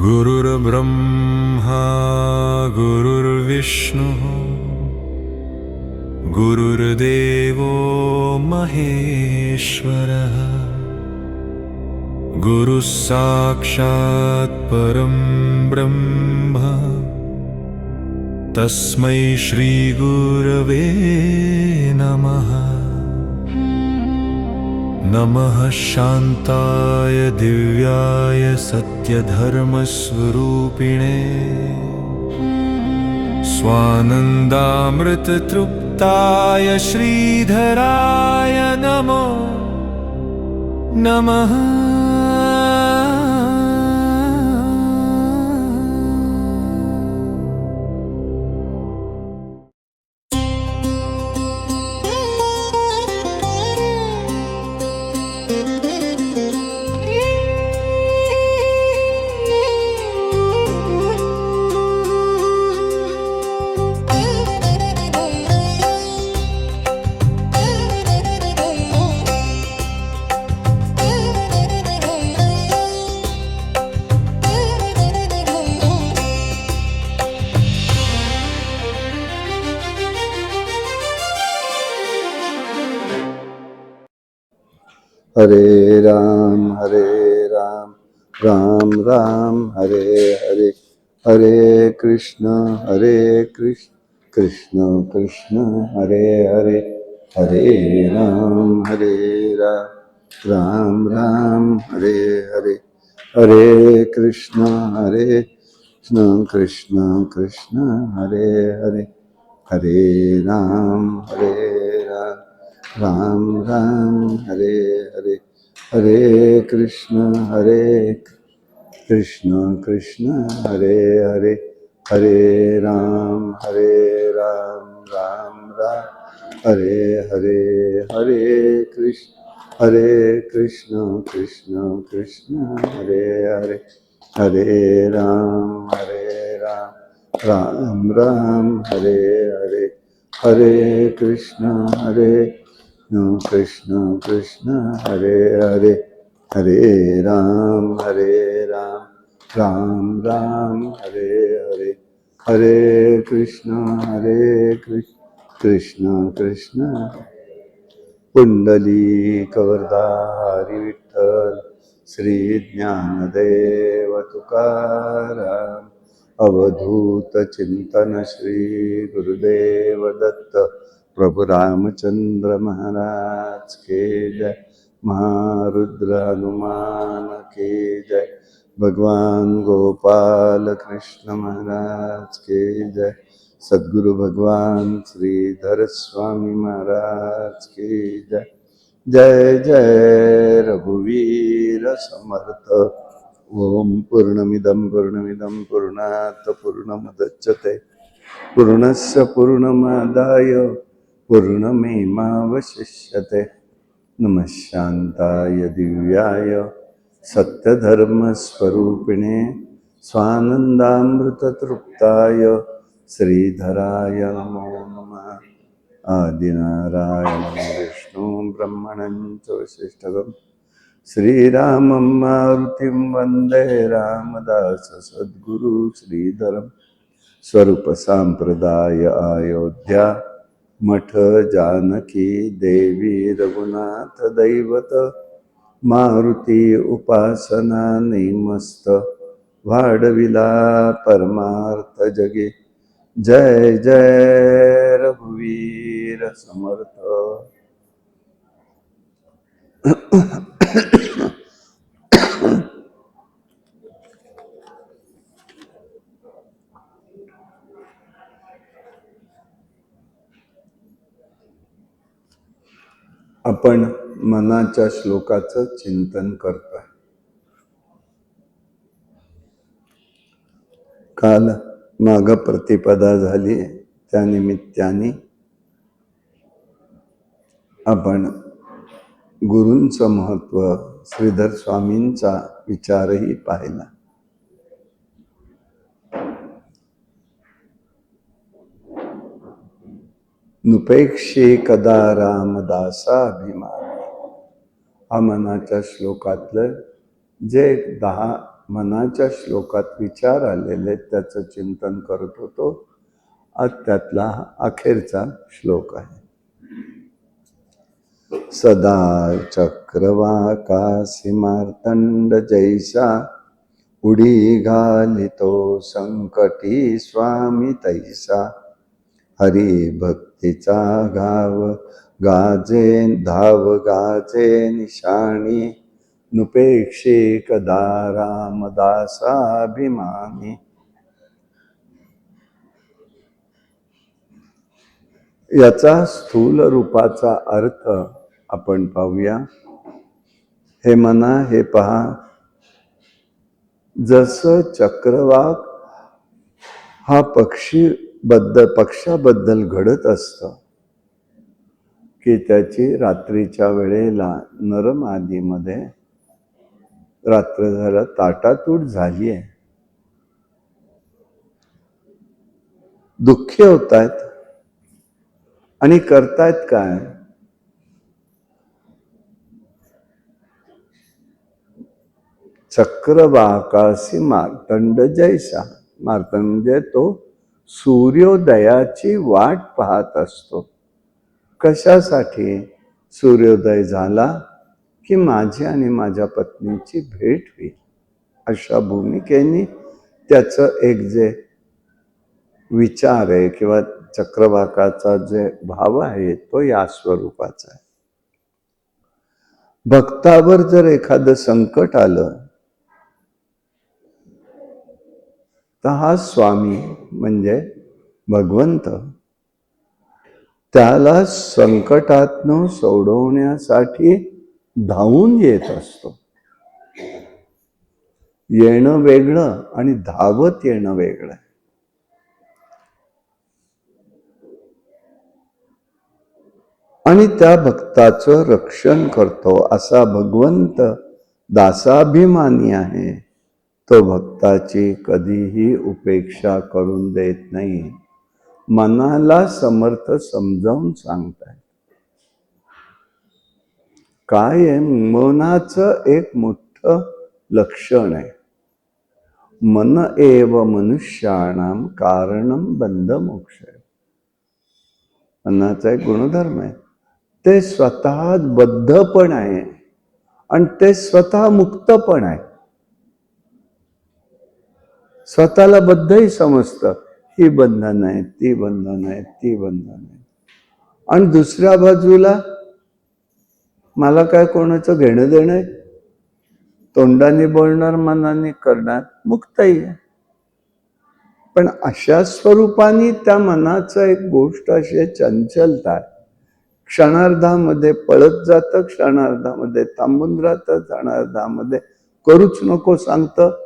गुरुर्ब्रह्मा गुरुर्विष्णुः गुरुर्देवो महेश्वरः गुरुः साक्षात् परं ब्रह्म तस्मै श्रीगुरवे नमः। नमः शान्ताय दिव्याय सत्यधर्मस्वरूपिणे स्वानन्दामृततृप्ताय श्रीधराय नमो नमः। हरे राम राम राम हरे हरे, हरे कृष्ण कृष्ण कृष्ण हरे हरे, हरे राम राम राम हरे हरे, हरे कृष्ण कृष्ण कृष्ण हरे हरे, हरे राम राम राम हरे हरे, हरे कृष्ण कृष्ण कृष्ण हरे हरे, हरे राम राम राम हरे हरे, हरे कृष्ण कृष्ण कृष्ण हरे हरे, हरे राम राम राम हरे हरे, हरे कृष्ण कृष्ण कृष्ण हरे हरे, हरे राम राम राम हरे हरे, हरे कृष्ण कृष्ण कृष्ण। पुंडलीकवरदारी विठ्ठल श्री ज्ञानदेव तुकाराम, अवधूत चिंतन श्री गुरुदेव दत्त प्रभु रामचंद्र महाराज के जय, महारुद्र हनुमान के जय, भगवान गोपाल कृष्ण महाराज के जय, सद्गुरु भगवान श्रीधर स्वामी महाराज की जय, जय जय रघुवीर समर्थ। ओम पूर्णमिदं पूर्णात् पूर्णमुदच्यते पूर्णस्य पूर्णमादाय पूर्णमेवावशिष्यते। नमः शान्ताय दिव्याय सत्यधर्मस्वरूपिणे स्वानन्दामृततृप्ताय श्रीधराय नमो नमः। आदिनारायणं विष्णुं ब्रह्मणं च वसिष्ठं श्रीरामं मारुतिं वन्दे रामदास सद्गुरु श्रीधरं, स्वरूप सांप्रदाय अयोध्या मठ जानकी देवी रघुनाथ दैवत, मारुती उपासना नेमस्त वाढविला परमार्थ जगे, जय जय रघुवीर समर्थ। आपण मनाच्या श्लोकाचं चिंतन करतोय। काल माग प्रतिपदा झाली, त्या निमित्ताने आपण गुरूंचं महत्व, श्रीधर स्वामींचा विचारही पाहिला। नुपेक्षे कदा रामदासा अभिमान, हा मनाच्या श्लोकातलं जे 10 मनाच्या श्लोकात विचार आलेले त्याचं चिंतन करत होतो. आज त्यातला अखेरचा श्लोक आहे. सदा चक्रवाकासी मार्तंड जैसा उडी घालितो संकटी स्वामी तैसा. हरी भक्तीचा धाव गाजे निशाणी नुपेक्षे कदा रामदासाभिमानी. याचा स्थूल रूपाचा अर्थ आपण पाहूया. हे मना, हे पहा, जसं चक्रवाक हा पक्षाबद्दल घडत असतं की त्याची रात्रीच्या वेळेला नरम आदीमध्ये रात्र झालं, ताटातूट झाली आहे, दुःखी होत आहेत आणि करतायत काय? चक्रवाकासी मार्तंड जैसा. मार्तंड म्हणजे तो सूर्योदयाची वाट पाहत असतो. कशासाठी? सूर्योदय झाला की माझी आणि माझ्या पत्नीची भेट होईल, अशा भूमिकेने त्याचं एक जे विचार आहे किंवा चक्रवाकाचा जे भाव आहे तो या स्वरूपाचा आहे. भक्तावर जर एखादं संकट आलं तर हा स्वामी म्हणजे भगवंत त्याला संकटातनं सोडवण्यासाठी धावून येत असतो. येणं वेगळं आणि धावत येणं वेगळं. आणि त्या भक्ताचं रक्षण करतो असा भगवंत दासाभिमानी आहे. तो भक्ताची कधीही उपेक्षा करून देत नाही. मनाला समर्थ समजावून सांगताय. काय आहे? मनाचं एक मोठं लक्षण आहे. मन एव मनुष्याणाम कारणम बंध मोक्ष. मनाचा एक गुणधर्म आहे. ते स्वतः बद्ध पण आहे आणि ते स्वतः मुक्त पण आहे. स्वतःला बद्धही समजतं. ही बंधन आहे, ती बंधन आहे, ती बंधन आहे. आणि दुसऱ्या बाजूला मला काय कोणाचं घेणं देणं आहे. तोंडाने बोलणार, मनाने करणार, मुक्तही आहे. पण अशा स्वरूपाने त्या मनाचं एक गोष्ट अशी चंचलता आहे. क्षणार्धामध्ये पळत जातं, क्षणार्धामध्ये थांबून राहतं, क्षणार्धामध्ये करूच नको सांगतं.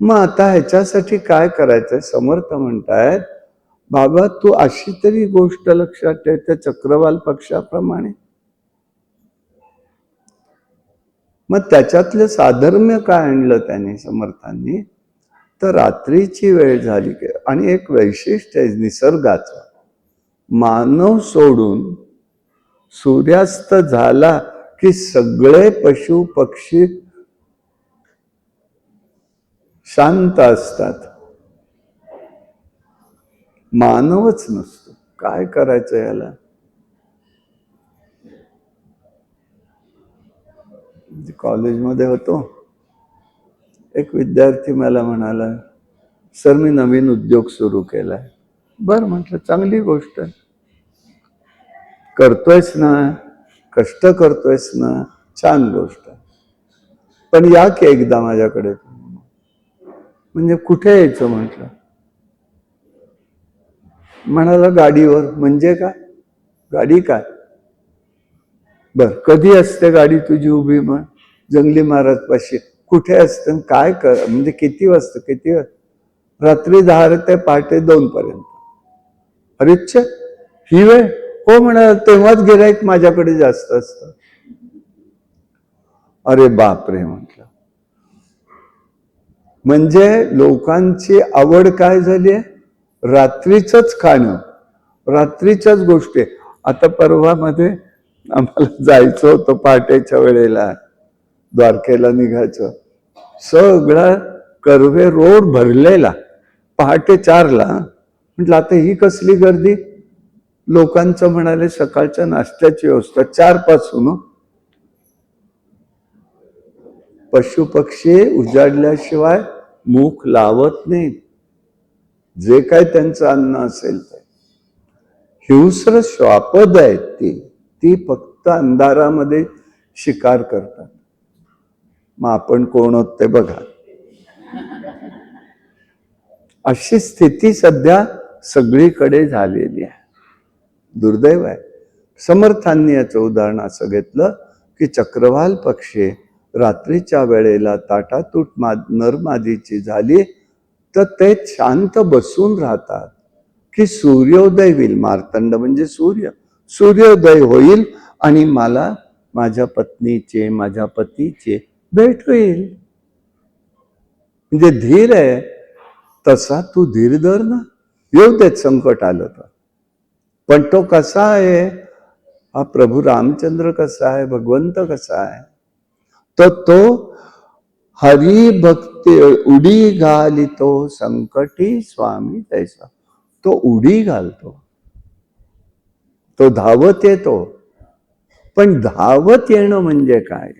मग आता ह्याच्यासाठी काय करायचंय? समर्थ म्हणतायत, बाबा तू अशी तरी गोष्ट लक्षात ठेव त्या चक्रवाल पक्षाप्रमाणे. मग त्याच्यातलं साधर्म्य काय आणलं त्याने समर्थांनी? तर रात्रीची वेळ झाली आणि एक वैशिष्ट्य आहे निसर्गाचं. मानव सोडून सूर्यास्त झाला की सगळे पशु पक्षी शांत असतात. मानवच नसतो. काय करायचं याला? कॉलेजमध्ये होतो, एक विद्यार्थी मला म्हणाला, सर मी नवीन उद्योग सुरू केलाय. बर म्हटलं, चांगली गोष्ट आहे. करतोयस ना, कष्ट करतोयस ना, छान गोष्ट आहे. पण या की एकदा माझ्याकडे. म्हणजे कुठे यायचं म्हटलं. म्हणाला गाडीवर. म्हणजे काय? गाडी काय? बर, कधी असते गाडी तुझी उभी? मग जंगली महाराज पाशी कुठे असते? काय कर म्हणजे किती वाजता? किती रात्री 10 ते पहाटे 2 पर्यंत. अरे अच्छा, ही वेळ? हो म्हणाला, तेव्हाच गिऱ्हाईक माझ्याकडे जास्त असतं. अरे बापरे म्हटलं. म्हणजे लोकांची आवड काय झाली आहे? रात्रीच खाणं, रात्रीच्याच गोष्टी. आता परवामध्ये आम्हाला जायचं होतं पहाटेच्या वेळेला, द्वारकेला निघायचं. सगळा कर्वे रोड भरलेला. पहाटे 4ला म्हटलं आता ही कसली गर्दी. लोकांचं म्हणाले सकाळच्या नाश्त्याची व्यवस्था 4 पासून. पशु पक्षी उजाडल्याशिवाय मुख लावत नाहीत. जे काय त्यांचं अन्न असेल ते. हिंस्र श्वापद आहेत ती फक्त अंधारामध्ये शिकार करतात. मग आपण कोण आहोत ते बघा. अशी स्थिती सध्या सगळीकडे झालेली आहे. दुर्दैव आहे. समर्थांनी याचं उदाहरण असं घेतलं की चक्रवाल पक्षी रात्रीच्या वेळेला ताटातूट नरमादीची झाली तर ते शांत बसून राहतात की सूर्योदय होईल. मार्तंड म्हणजे सूर्योदय होईल आणि मला माझ्या पत्नीचे माझ्या पतीचे भेट होईल. म्हणजे धीर आहे तसा तू धीर धर ना. येऊ देत संकट आलं तर. पण तो कसा आहे, हा प्रभू रामचंद्र कसा आहे, भगवंत कसा आहे, तर तो हरी भक्ती उडी घालितो संकटी स्वामी तैसा. तो उडी घालतो, तो धावत येतो. पण धावत येणं म्हणजे काय.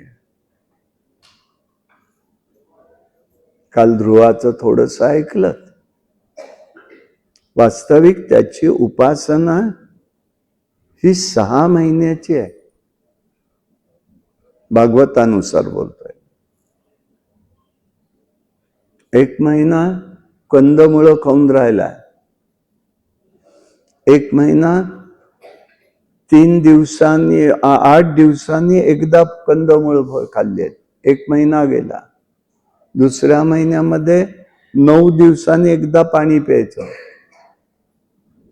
काल ध्रुवाचं थोडंसं ऐकलं. वास्तविक त्याची उपासना ही 6 महिन्याची आहे. भागवतानुसार बोलतोय. 1 महिना कंदमुळं खाऊन राहिला. 1 महिना 3 दिवसांनी 8 दिवसांनी एकदा कंदमुळं खाल्ली आहेत. 1 महिना गेला. दुसऱ्या महिन्यामध्ये 9 दिवसांनी एकदा पाणी प्यायचं.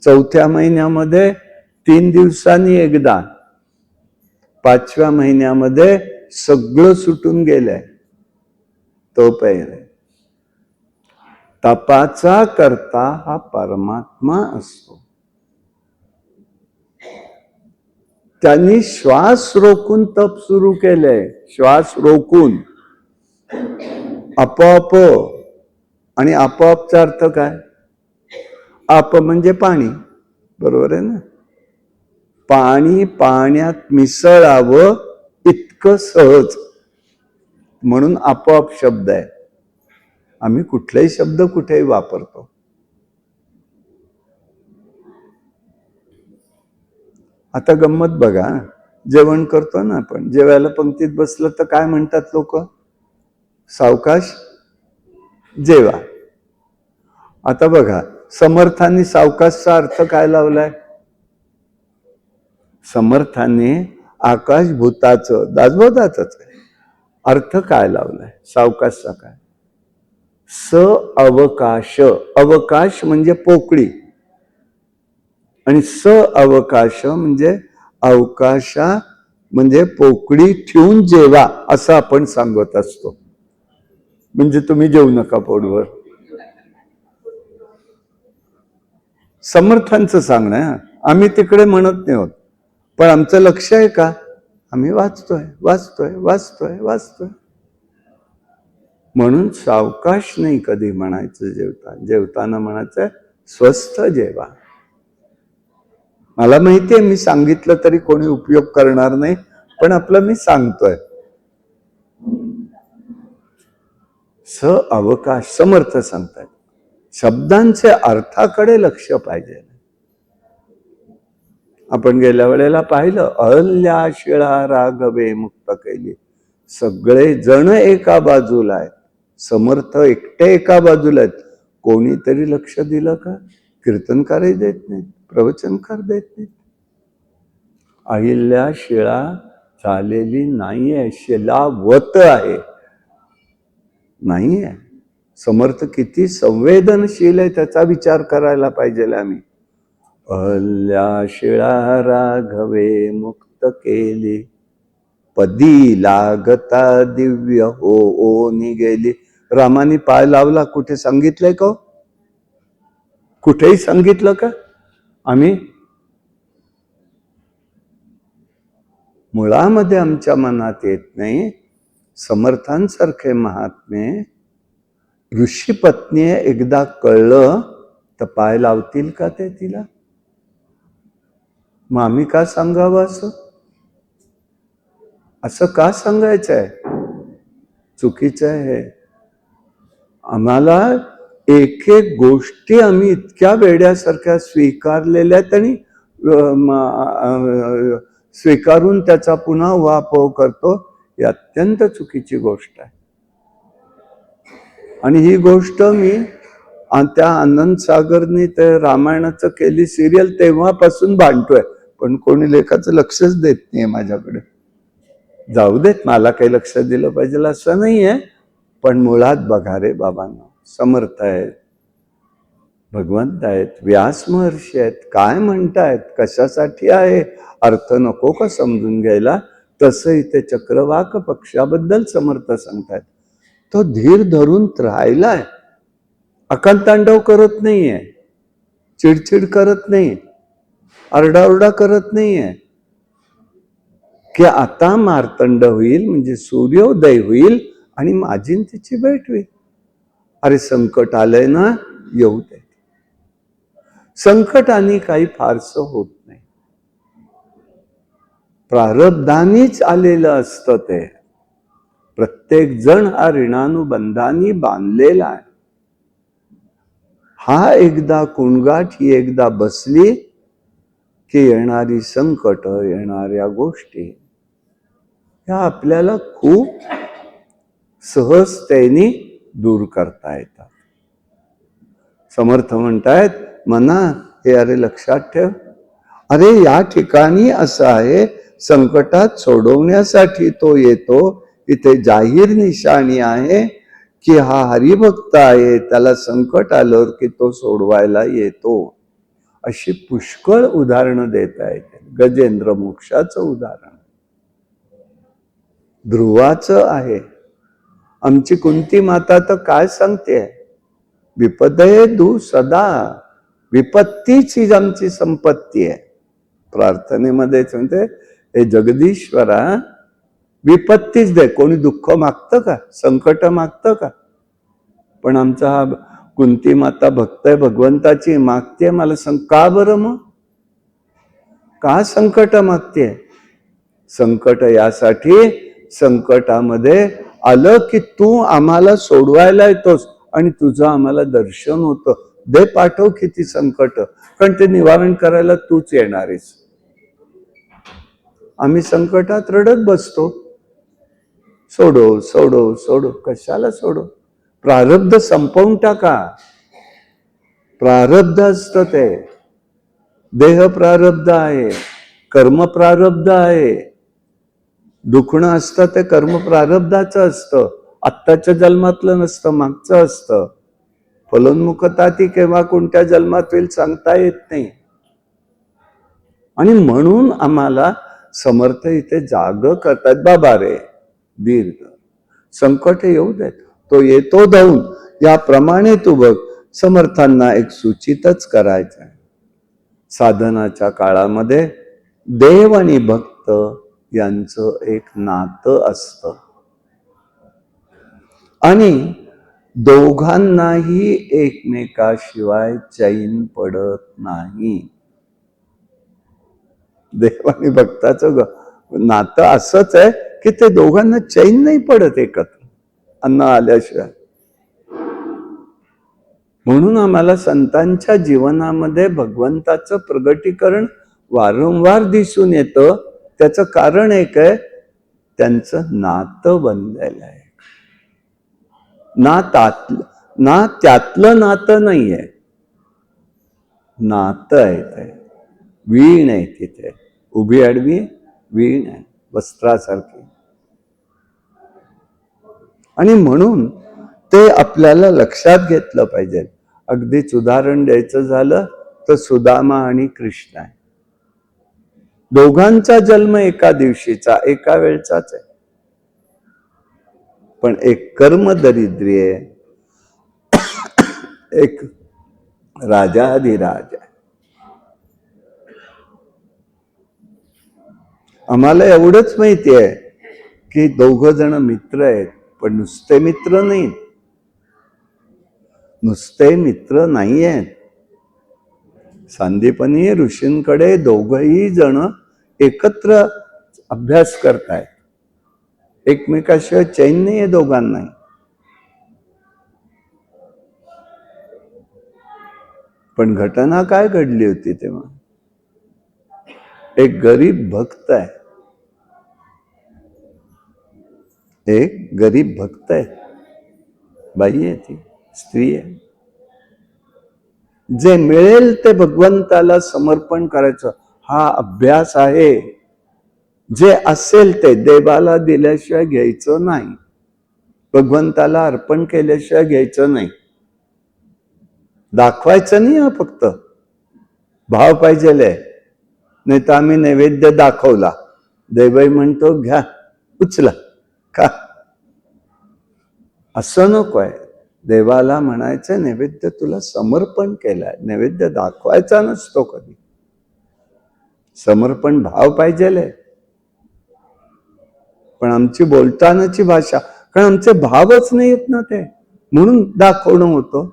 चौथ्या महिन्यामध्ये 3 दिवसांनी एकदा. 5व्या महिन्यामध्ये सगळं सुटून गेलंय. तो पहिरे. तपाचा करता हा परमात्मा असतो. त्यांनी श्वास रोखून तप सुरू केलंय. श्वास रोखून. आपोआप. आणि आपोआपचा अर्थ काय. आप म्हणजे पाणी. बरोबर आहे ना. पाणी पाण्यात मिसळावं इतकं सहज, म्हणून आपोआप शब्द आहे. आम्ही कुठलाही शब्द कुठेही वापरतो. आता गंमत बघा. जेवण करतो ना आपण. जेवायला पंक्तीत बसलं तर काय म्हणतात लोक. सावकाश जेवा. आता बघा समर्थांनी सावकाशचा अर्थ काय लावलाय. समर्थांनी आकाश भूताचं दासबोधाचाच अर्थ काय लावलाय. सावकाशचा काय. स अवकाश. अवकाश म्हणजे पोकळी आणि स अवकाश म्हणजे अवकाशा म्हणजे पोकळी ठेवून जेवा असं आपण सांगत असतो. म्हणजे तुम्ही जेवू नका पोटभर. समर्थांचं सांगणं आहे. आम्ही तिकडे म्हणत नाही होत. पण आमचं लक्ष आहे का. आम्ही वाचतोय वाचतोय वाचतोय वाचतोय. म्हणून सावकाश नाही कधी म्हणायचं. जेवताना म्हणायचं स्वस्थ जेवा. मला माहितीये मी सांगितलं तरी कोणी उपयोग करणार नाही, पण आपलं मी सांगतोय. स अवकाश समर्थ सांगतात. शब्दांचे अर्थाकडे लक्ष पाहिजे. आपण गेल्या वेळेला पाहिलं. अहल्या शिळा राघवे मुक्त केली. सगळे जण एका बाजूला आहेत. समर्थ एकटे एका बाजूला आहेत. कोणीतरी लक्ष दिलं का. कीर्तनकारही देत नाहीत, प्रवचनकार देत नाहीत. अहिल्या शिळा झालेली नाहीये. शिलावत आहे. नाहीये. समर्थ किती संवेदनशील आहे त्याचा विचार करायला पाहिजे आम्ही. अहल्या शिळा राघवे मुक्त केली. पदी लागता दिव्य हो निगेली. रामाने पाय लावला. कुठे सांगितलंय का. कुठेही सांगितलं का. आम्ही मुळामध्ये आमच्या मनात येत नाही. समर्थांसारखे महात्मे ऋषी पत्नी एकदा कळलं तर पाय लावतील का ते तिला? मग आम्ही का सांगावं असं? असं का सांगायचं आहे? चुकीचं आहे हे. आम्हाला एक एक गोष्टी आम्ही इतक्या वेड्यासारख्या स्वीकारलेल्या आणि स्वीकारून त्याचा पुन्हा उहापोह करतो. ही अत्यंत चुकीची गोष्ट आहे. आणि ही गोष्ट मी त्या आनंद सागरनी ते रामायणाचं केली सिरियल तेव्हापासून भांडतोय, पण कोणी लेखाचं लक्षच देत नाहीये माझ्याकडे. जाऊ देत, मला काही लक्ष दिलं पाहिजे असं नाहीये, पण मुळात बघा रे बाबांना, समर्थ आहेत, भगवंत आहेत, व्यास महर्षी आहेत, काय म्हणतायत, कशासाठी आहे, अर्थ नको का समजून घ्यायला? तसं इथे चक्रवाक पक्षाबद्दल समर्थ सांगतायत. तो धीर धरून राहिलाय, अकालतांडव करत नाहीये, चिडचिड करत नाही, आरडाओरडा करत नाहीये की आता मार्तंड होईल म्हणजे सूर्योदय होईल आणि माझी तिची भेट होईल. अरे संकट आलंय ना, येऊ दे. संकटाने काही फारसं होत नाही, प्रारब्धानीच आलेलं असतं ते. प्रत्येक जण हा ऋणानुबंधानी बांधलेला आहे. हा एकदा कुणगाठ ही एकदा बसली की येणारी संकट, येणाऱ्या गोष्टी ह्या आपल्याला खूप सहजतेने दूर करता येतात. समर्थ म्हणतायत, मना हे अरे लक्षात ठेव, अरे या ठिकाणी असं आहे, संकटात सोडवण्यासाठी तो येतो. इथे जाहीर निशाणी आहे की हा हरिभक्त आहे, त्याला संकट आलं की तो सोडवायला येतो. अशी पुष्कळ उदाहरणं देता येते. गजेंद्र मोक्षाचं उदाहरण, ध्रुवाचं आहे. आमची कुंती माता तर काय सांगते, विपदये दू सदा, विपत्तीच ही आमची संपत्ती आहे. प्रार्थनेमध्ये म्हणते, हे जगदीश्वरा विपत्तीच दे. कोणी दुःख मागतं का, संकट मागतं का? पण आमचा हा कुंती माता भक्त आहे भगवंताची, मागते मला का बरं? मग का संकट मागते? संकट यासाठी, संकटामध्ये आलं की तू आम्हाला सोडवायला येतोस आणि तुझं आम्हाला दर्शन होतं. दे पाठव किती संकट, कारण ते निवारण करायला तूच येणार आहेस. आम्ही संकटात रडत बसतो, सोडो सोडो सोडो. कशाला सोडो? प्रारब्ध संपवून टाका. प्रारब्ध असतं ते, देह प्रारब्ध आहे, कर्म प्रारब्ध आहे. दुखणं असतं ते कर्म प्रारब्धाचं असतं, आत्ताच्या जन्मातलं नसतं, मागचं असतं. फलोन्मुखता ती केव्हा कोणत्या जन्मात होईल सांगता येत नाही. आणि म्हणून आम्हाला समर्थ इथे जाग करतात, बाबा रे दीर्घ संकट येऊ देत, तो येतो धावून. याप्रमाणे तू बघ, समर्थांना एक सूचितच करायचं आहे. साधनाच्या काळामध्ये देव आणि भक्त यांचं एक नातं असतं आणि दोघांनाही एकमेकाशिवाय चैन पडत नाही. देव आणि भक्ताचं नातं असंच आहे की ते दोघांना चैन नाही पडत एकत्र अन्न आल्याशिवाय. म्हणून आम्हाला संतांच्या जीवनामध्ये भगवंताचं प्रगटीकरण वारंवार दिसून येतं. त्याचं कारण एक आहे, त्यांचं नातं बनलेलं आहे. ना त्यातलं नातं नाहीये, नातं आहे ते. वीण आहे तिथे, उभी आडवी वीण आहे वस्त्रासारखी. आणि म्हणून ते आपल्याला लक्षात घेतलं पाहिजे. अगदीच उदाहरण द्यायचं झालं तर सुदामा आणि कृष्ण आहे. दोघांचा जन्म एका दिवशीचा, एका वेळचाच आहे, पण एक कर्म दरिद्री आहे, एक राजाधिराज आहे. आम्हाला एवढंच माहिती आहे की दोघं जण मित्र आहेत, पण नुसते मित्र नाहीत. नुसते मित्र नाही आहेत. सांदीपनी ऋषींकडे दोघही जण एकत्र अभ्यास करतायत. एकमेकाशिवाय चैन नाही आहे दोघांनाही. पण घटना काय घडली होती तेव्हा? एक गरीब भक्त आहे, एक गरीब भक्त आहे, बाई आहे, ती स्त्री आहे. जे मिळेल ते भगवंताला समर्पण करायचं हा अभ्यास आहे. जे असेल ते देवाला दिल्याशिवाय घ्यायचं नाही, भगवंताला अर्पण केल्याशिवाय घ्यायचं नाही. दाखवायचं नाही, हा फक्त भाव पाहिजे. नाही तर आम्ही नैवेद्य दाखवला, देवही म्हणतो घ्या उचला का, असं नको आहे. देवाला म्हणायचं नैवेद्य तुला समर्पण केलाय, नैवेद्य दाखवायचा नसतो कधी. समर्पण भाव पाहिजे. पण आमची बोलतानाची भाषा, कारण आमचे भावच नाही येत ना ते, म्हणून दाखवणं होतं.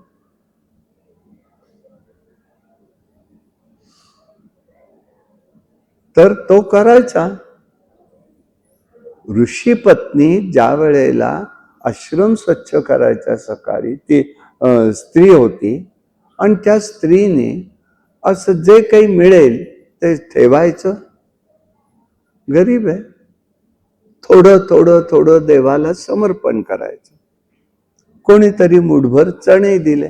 तर तो करायचा. ऋषी पत्नी ज्या वेळेला आश्रम स्वच्छ करायचा सकाळी, ती स्त्री होती, आणि त्या स्त्रीने असं जे काही मिळेल ते ठेवायचं. गरीब आहे, थोडं थोडं थोडं देवाला समर्पण करायचं. कोणीतरी मुठभर चणे दिले,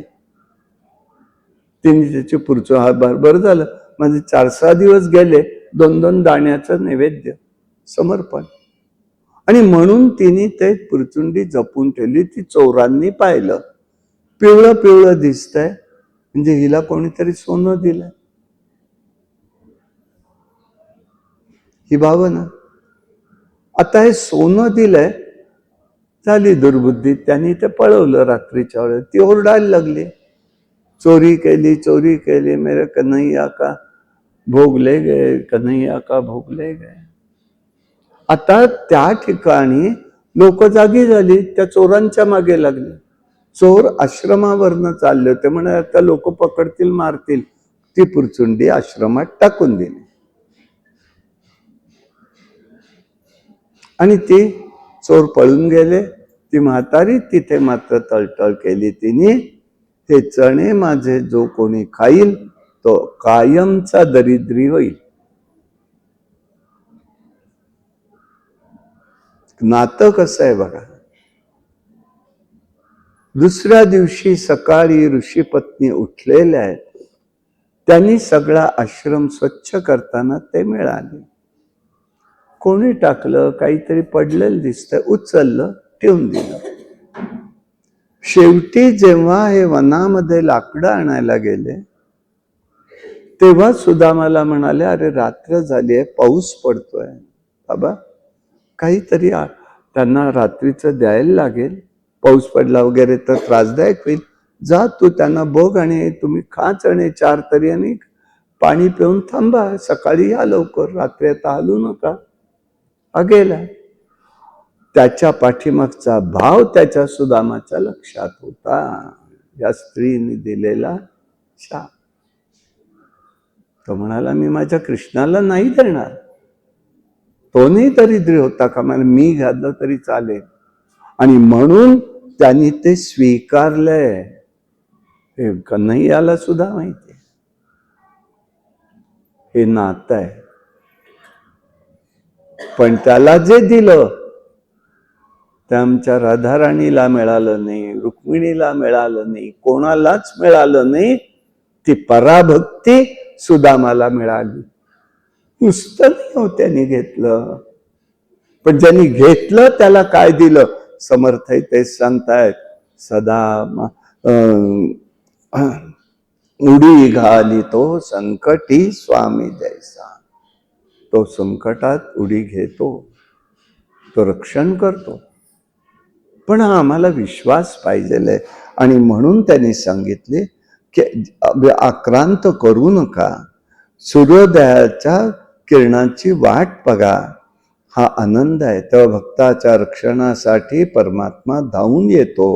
तिने त्याची पुढचं हा बरोबर झालं. म्हणजे 4-6 दिवस गेले, 2-2 दाण्याचं नैवेद्य समर्पण. आणि म्हणून तिने ते पुरचुंडी जपून ठेवली. ती चोरांनी पाहिलं, पिवळं पिवळं दिसतंय, म्हणजे हिला कोणीतरी सोनं दिलंय, ही भावना. आता हे सोनं दिलंय, झाली दुर्बुद्धी, त्यांनी ते पळवलं रात्रीच्या वेळेस. ती ओरडायला लागली, चोरी केली, चोरी केली, मेरे कन्हैया का भोग ले गए, कन्हैया का भोग ले गए. आता त्या ठिकाणी लोक जागी झाली, त्या चोरांच्या मागे लागली. चोर आश्रमावरनं चालले होते, म्हणे आता लोक पकडतील, मारतील. ती पुरचुंडी आश्रमात टाकून दिली. आणि ती चोर पळून गेले. ती म्हातारी तिथे मात्र तळतळ केली तिने, हे चणे माझे जो कोणी खाईल तो कायमचा दरिद्री होईल. नातं कसं आहे बघा. दुसऱ्या दिवशी सकाळी ऋषी पत्नी उठलेल्या आहेत, त्यांनी सगळा आश्रम स्वच्छ करताना ते मिळाले. कोणी टाकलं, काहीतरी पडलेलं दिसतंय, उचललं, ठेवून दिलं. शेवटी जेव्हा हे वनामध्ये लाकडं आणायला गेले, तेव्हा सुदामाला म्हणाले, अरे रात्र झाली आहे, पाऊस पडतोय, बाबा काहीतरी त्यांना रात्रीचं द्यायला लागेल, पाऊस पडला वगैरे तर त्रासदायक होईल. जा तू त्यांना बघ, आणि तुम्ही खा चणे 4 तरी, आणि पाणी पिऊन थांबा, सकाळी या लवकर, रात्री आता हलू नका. हा गेला. त्याच्या पाठीमागचा भाव त्याच्या सुदामाच्या लक्षात होता, या स्त्रीने दिलेला शाप. तो म्हणाला, मी माझ्या कृष्णाला नाही देणार. तो नाही दरिद्री होता का, मला मी घातलं तरी चालेल. आणि म्हणून त्यांनी ते स्वीकारलंय. हे कन्हैयाला सुद्धा माहिती आहे, हे नातं आहे. पण त्याला जे दिलं ते आमच्या राधाराणीला मिळालं नाही, रुक्मिणीला मिळालं नाही, कोणालाच मिळालं नाही. ती पराभक्ती सुदामाला मिळाली. नुसतं नाही हो त्यांनी घेतलं, पण ज्यांनी घेतलं त्याला काय दिलं. समर्थ तेच सांगतायत, सदा उडी घाली तो संकटी स्वामी जैसा. तो संकटात उडी घेतो, तो रक्षण करतो. पण हा आम्हाला विश्वास पाहिजे. आणि म्हणून त्यांनी सांगितले की आक्रांत करू नका, सूर्योदयाच्या किरणाची वाट बघा. हा आनंद आहे, तेव्हा भक्ताच्या रक्षणासाठी परमात्मा धावून येतो,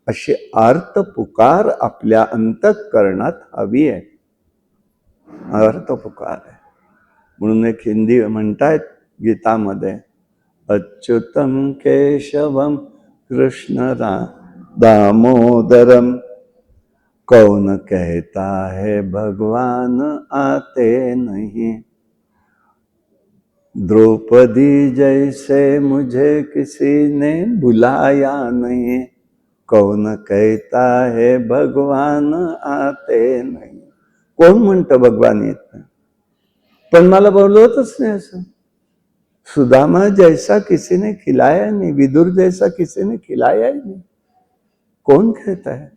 अशी आर्त पुकार आपल्या अंतःकरणात हवी आहे. आर्त पुकार आहे. म्हणून एक हिंदी म्हणतायत गीतामध्ये, अच्युतम केशवम कृष्ण दामोदरम कौन कहता है भगवान आते नहीं, द्रौपदी जैसे मुझे किसी ने बुलाया नहीं, कौन कहता है भगवान आते नहीं. कोण म्हणतं भगवान येत नाही, पण मला बोलवतच नाही असं. सुदामा जैसा किसी ने खिलाया नहीं, विदुर जैसा किसी ने खिलाया ही नहीं, कौन कहता है.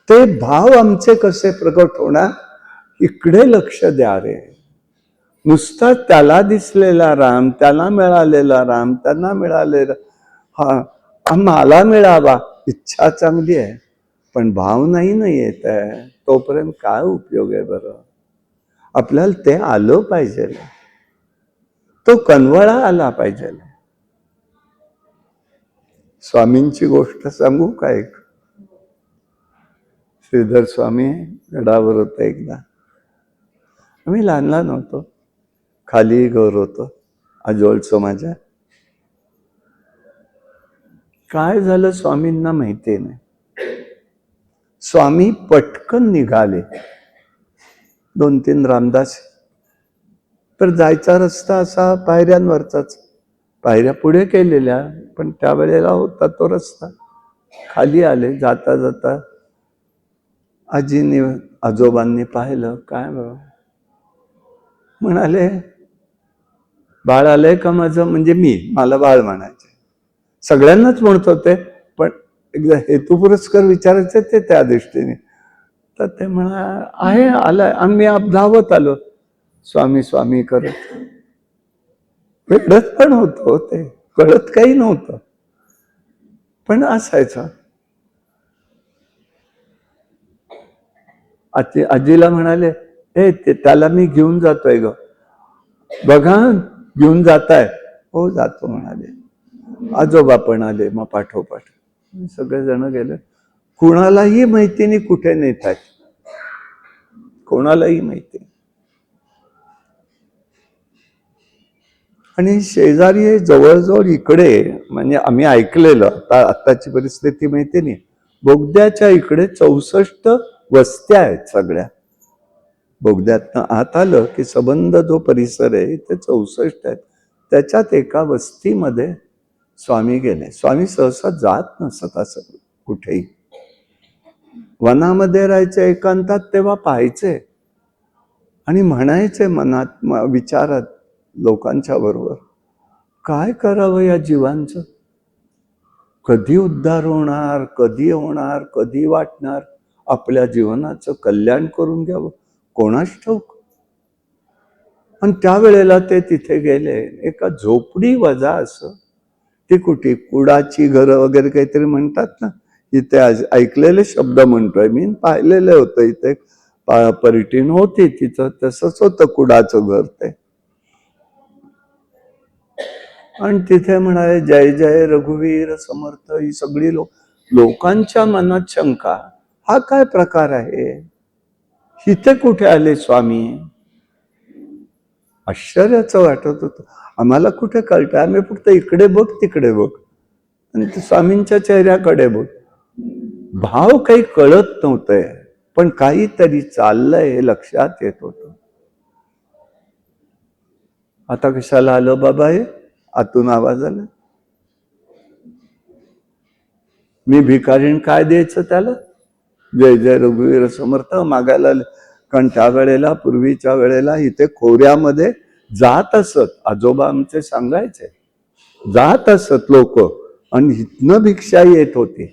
ते भाव आमचे कसे प्रकट होणार, इकडे लक्ष द्या रे. नुसता त्याला दिसलेला राम, त्याला मिळालेला राम, त्यांना मिळालेला हा मला मिळावा, इच्छा चांगली आहे, पण भाव नाही ना येत आहे, तोपर्यंत काय उपयोग आहे बरं. आपल्याला ते आलं पाहिजे, तो कनवळा आला पाहिजे. स्वामींची गोष्ट सांगू का एक. श्रीधर स्वामी गडावर होतं एकदा. आम्ही लहान लहान होतो, खाली घर होतं आजोळचं माझ्या. काय झालं स्वामींना माहिती नाही. स्वामी पटकन निघाले. 2-3 रामदास. तर जायचा रस्ता असा पायऱ्यांवरचाच, पायऱ्या पुढे केलेल्या, पण त्यावेळेला होता तो रस्ता. खाली आले. जाता जाता आजीने आजोबांनी पाहिलं. काय बाबा, म्हणाले बाळ आलंय का माझं, म्हणजे मला बाळ म्हणायचे. सगळ्यांनाच म्हणत होते, पण एकदा हेतू पुरस्कार विचारायचे ते त्या दृष्टीने. तर ते म्हणा आहे, आलाय. आम्ही धावत आलो स्वामी स्वामी करत. वेगळत पण होतो, ते कळत काही नव्हतं, पण असायचं. आजीला म्हणाले, ते त्याला मी घेऊन जातोय ग, बघा घेऊन जाताय. हो जातो म्हणाले. आजोबा पण आले मग पाठोपाठ. सगळेजण गेले. कुणालाही माहिती नाही कुठे नेत आहेत, कोणालाही माहिती. आणि शेजारी जवळजवळ इकडे, म्हणजे आम्ही ऐकलेलं, आताची परिस्थिती माहिती नाही, बोगद्याच्या इकडे 64 वस्त्या आहेत सगळ्या. बोगद्यातनं आत आलं की संबंध जो परिसर आहे ते 64 आहेत. त्याच्यात एका वस्तीमध्ये स्वामी गेले. स्वामी सहसा जात नसत असं कुठेही. वनामध्ये राहायचे एकांतात, तेव्हा पाहायचे आणि म्हणायचे मनात विचारात लोकांच्या बरोबर, काय करावं या जीवांचं, कधी उद्धार होणार, कधी होणार, कधी वाटणार, आपल्या जीवनाचं कल्याण करून घ्यावं, कोणास ठाऊक. आणि त्यावेळेला ते तिथे गेले. एका झोपडी वजा असं, ती कुठे कुडाची घरं वगैरे काहीतरी म्हणतात ना, इथे ऐकलेले शब्द म्हणतोय मी, पाहिलेलं होतं इथे पर्यटन होती तिथं, तसंच होतं कुडाचं घर ते. आणि तिथे म्हणाले जय जय रघुवीर समर्थ. ही सगळी लोकांच्या मनात शंका, हा काय प्रकार आहे, इथे कुठे आले स्वामी. आश्चर्याचं वाटत होतं. आम्हाला कुठे कळतं, आम्ही फक्त इकडे बघ तिकडे बघ आणि स्वामींच्या चेहऱ्याकडे बघ. भाव काही कळत नव्हतंय, पण काहीतरी चाललंय हे लक्षात येत होतं. आता कशाला आलं बाबा हे, आतून आवाज आला. मी भिकारीण काय द्यायचं त्याला, जय जय रघुवीर समर्थ मागायला. कारण त्या वेळेला, पूर्वीच्या वेळेला इथे खोऱ्यामध्ये जात असत, आजोबा आमचे सांगायचे, जात असत लोक आणि इथनं भिक्षा येत होती.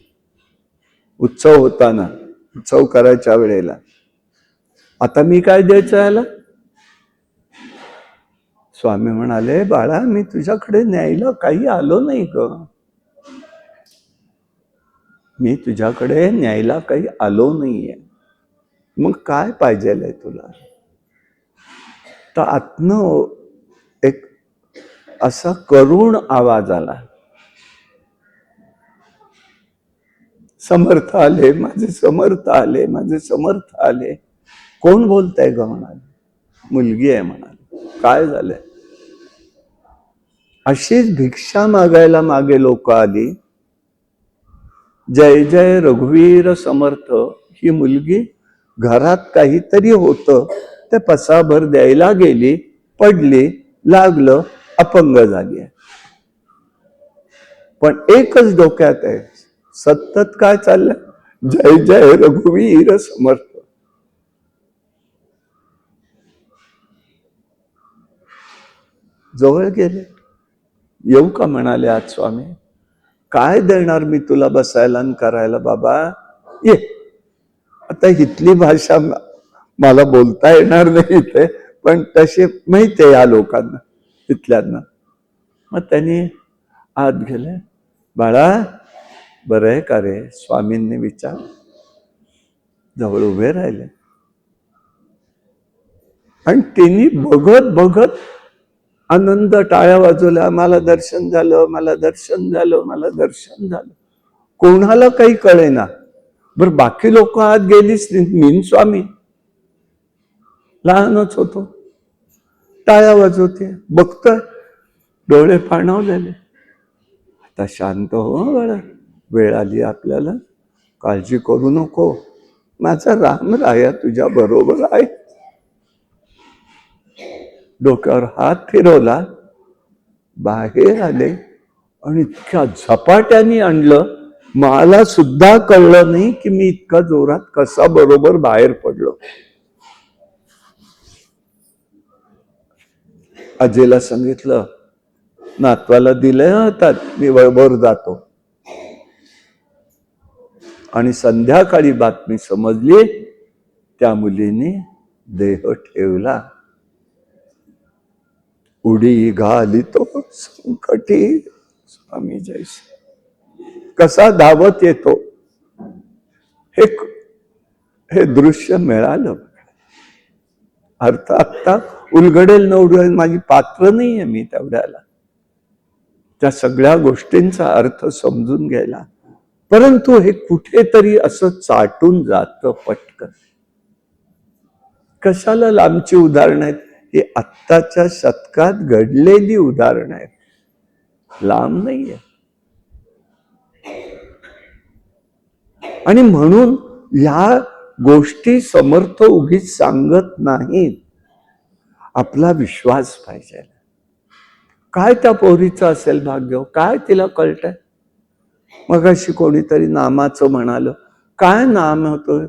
उत्सव होताना, उत्सव करायच्या वेळेला. आता मी काय द्यायचं याला. स्वामी म्हणाले, बाळा मी तुझ्याकडे न्यायला काही आलो नाही ग, मी तुझ्याकडे न्यायला काही आलो नाहीये, मग काय पाहिजेल आहे तुला. तर आतनं एक असा करुण आवाज आला, समर्थ आले, माझे समर्थ आले, माझे समर्थ आले. कोण बोलताय ग म्हणाले. मुलगी आहे म्हणाले. काय झालंय. अशीच भिक्षा मागायला मागे लोक आली. जय जय रघुवीर समर्थ. ही मुलगी घरात काहीतरी होतं ते पसाभर द्यायला गेली, पडली, लागलं, अपंग झाली आहे. पण एकच डोक्यात आहे, सतत काय चाललंय, जय जय रघुवीर समर्थ. जवळ गेले. येऊ का म्हणाले आज स्वामी. काय देणार मी तुला बसायला आणि करायला बाबा, ये. आता इथली भाषा मला बोलता येणार नाही इथे, पण तसे माहिती आहे या लोकांना, तिथल्यांना. मग त्यांनी आत गेले. बाळा बरं आहे का रे, स्वामींनी विचार. जवळ उभे राहिले आणि त्यांनी बघत बघत आनंद टाळ्या वाजवल्या. मला दर्शन झालं, मला दर्शन झालं, मला दर्शन झालं. कोणाला काही कळेना. बरं बाकी लोक आत गेलीच नाही. मीन स्वामी लहानच होतो, टाळ्या वाजवते, बघतोय, डोळे पाणावलेले. आता शांत हो बाळा, वेळ आली आपल्याला, काळजी करू नको, माझा राम राया तुझ्या बरोबर आहे. डोक्यावर हात फिरवला, बाहेर आले आणि इतक्या झपाट्याने आणलं, मला सुद्धा कळलं नाही की मी इतका जोरात कसा बरोबर बाहेर पडलो. आजीला सांगितलं, नातवाला दिलंय हातात, मी वर जातो. आणि संध्याकाळी बातमी समजली, त्या मुलीने देह ठेवला. उडी घालितो संकटी स्वामी जैसे. कसा धावत येतो, हे दृश्य मिळालं. अर्थ आत्ता उलगडेल नवडे, माझी पात्र नाहीये मी तेवढ्याला त्या सगळ्या गोष्टींचा अर्थ समजून घ्यायला. परंतु हे कुठेतरी असं चाटून जातं पटकन. कशाला लांबची उदाहरणं आहेत, ही आत्ताच्या शतकात घडलेली उदाहरणं आहेत, लांब नाहीये. आणि म्हणून या गोष्टी समर्थ उगीच सांगत नाहीत. आपला विश्वास पाहिजे. काय त्या पोरीचं असेल भाग्य, काय तिला कळतंय. मग अशी कोणीतरी नामाचं म्हणालं, काय नाम होतं,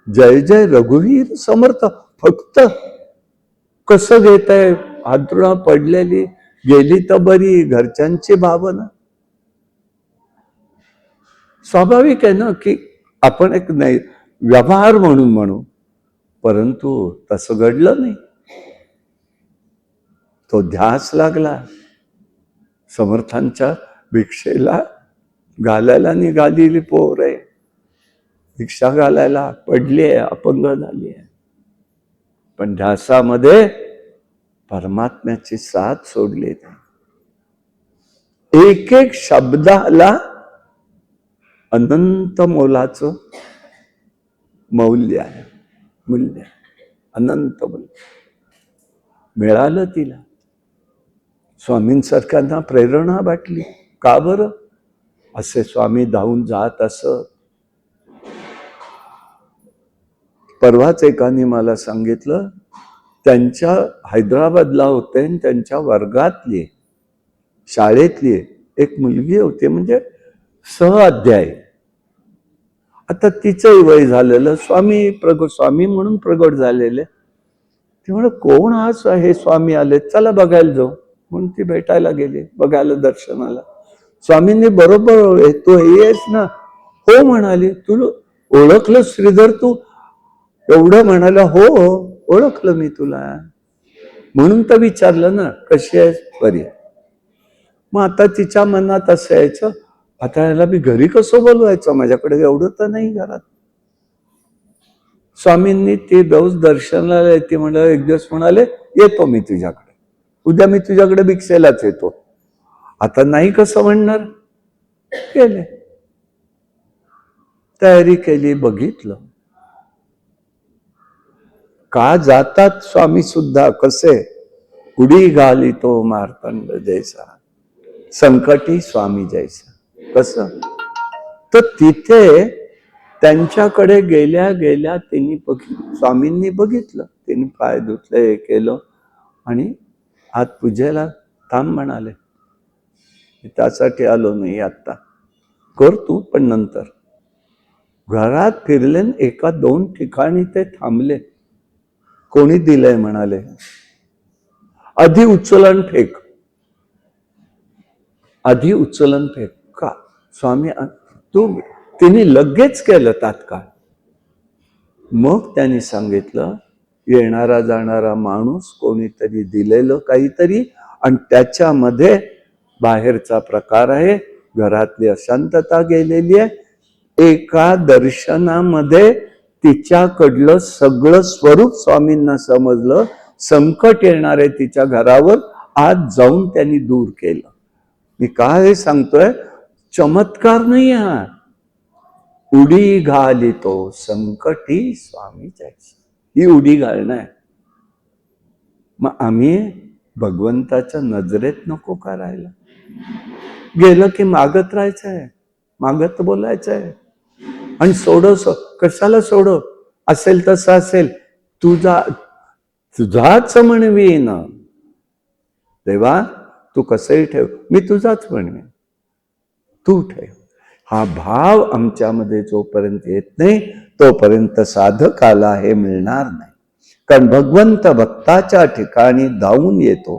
जय जय रघुवीर समर्थ. फक्त कसं घेत आहे, हातरुणा पडलेली, गेली तर बरी, घरच्यांची भावना. स्वाभाविक आहे ना की आपण एक नाही व्यवहार म्हणून म्हणू, परंतु तसं घडलं नाही. तो ध्यास लागला. समर्थांच्या भिक्षेला घालायला निघालेली पोर आहे, भिक्षा घालायला पडली आहे, अपंग झाली आहे. पण ध्यासामध्ये परमात्म्याची साथ सोडली. एक एक शब्दाला अनंत मोलाचं मौल्य आहे, मूल्य, अनंत मूल्य मिळालं तिला. स्वामींसारख्यांना प्रेरणा वाटली. का बरं असे स्वामी धावून जात असत. परवाच एकाने मला सांगितलं, त्यांच्या हैदराबादला होते आणि त्यांच्या वर्गातली, शाळेतली एक मुलगी होती, म्हणजे सहअध्याय. आता तिचंही वय झालेलं, स्वामी म्हणून प्रगट झालेले. ते म्हणे, कोण आज हे स्वामी आले, चला बघायला जाऊ. म्हणून ती भेटायला गेली, बघायला, दर्शनाला. स्वामींनी बरोबर, तू हेच ना. हो म्हणाली. तुला ओळखलं श्रीधर तू? एवढं म्हणाला, हो ओळखलं मी तुला. म्हणून तर विचारलं ना, कशी आहेस, बरी. मग आता तिच्या मनात असं यायचं, आता याला मी घरी कसं बोलवायचं, माझ्याकडे एवढं तर नाही घरात. स्वामींनी ती रोज दर्शनाला येते म्हणलं, एक दिवस म्हणाले, येतो मी तुझ्याकडे. उद्या मी तुझ्याकडे भिक्षेलाच येतो. आता नाही कसं म्हणणार? केले, तयारी केली, बघितलं का जातात स्वामी सुद्धा कसे. उडी घालितो मार्तंड जैसा, संकटी स्वामी जैसा. कसं? तर तिथे त्यांच्याकडे गेल्या गेल्या स्वामींनी बघितलं, त्यांनी पाय धुतले, हे केलं आणि हात पूजेला थांब म्हणाले. त्यासाठी आलो नाही आता, कर तू, पण नंतर. घरात फिरले, एका दोन ठिकाणी ते थांबले. कोणी दिलंय म्हणाले, आधी उचलन फेक, आधी उचलन फेक. का स्वामी तू? तिने लगेच केलं तात्काळ. मग त्यांनी सांगितलं, येणारा जाणारा माणूस कोणीतरी दिलेलं काहीतरी, आणि त्याच्यामध्ये बाहेरचा प्रकार आहे, घरातली अशांतता गेलेली आहे. एका दर्शनामध्ये तिच्याकडलं सगळं स्वरूप स्वामींना समजलं. संकट येणार आहे तिच्या घरावर, आज जाऊन त्यांनी दूर केलं. मी काय सांगतोय, चमत्कार नाही हा. उडी घालितो संकटी स्वामी जैसा, ही उडी घालणं आहे. मग आम्ही भगवंताच्या नजरेत नको करायला. गेलं की मागत राहायचंय, मागत बोलायचंय. आणि कशाला सोडव, असेल तसं असेल, तुझाच म्हणवीन देवा, तू कसंही ठेव, मी तुझाच म्हणवीन, तू ठेव. हा भाव आमच्यामध्ये जोपर्यंत येत नाही तोपर्यंत साधकाला हे मिळणार नाही. कारण भगवंत भक्ताच्या ठिकाणी धावून येतो.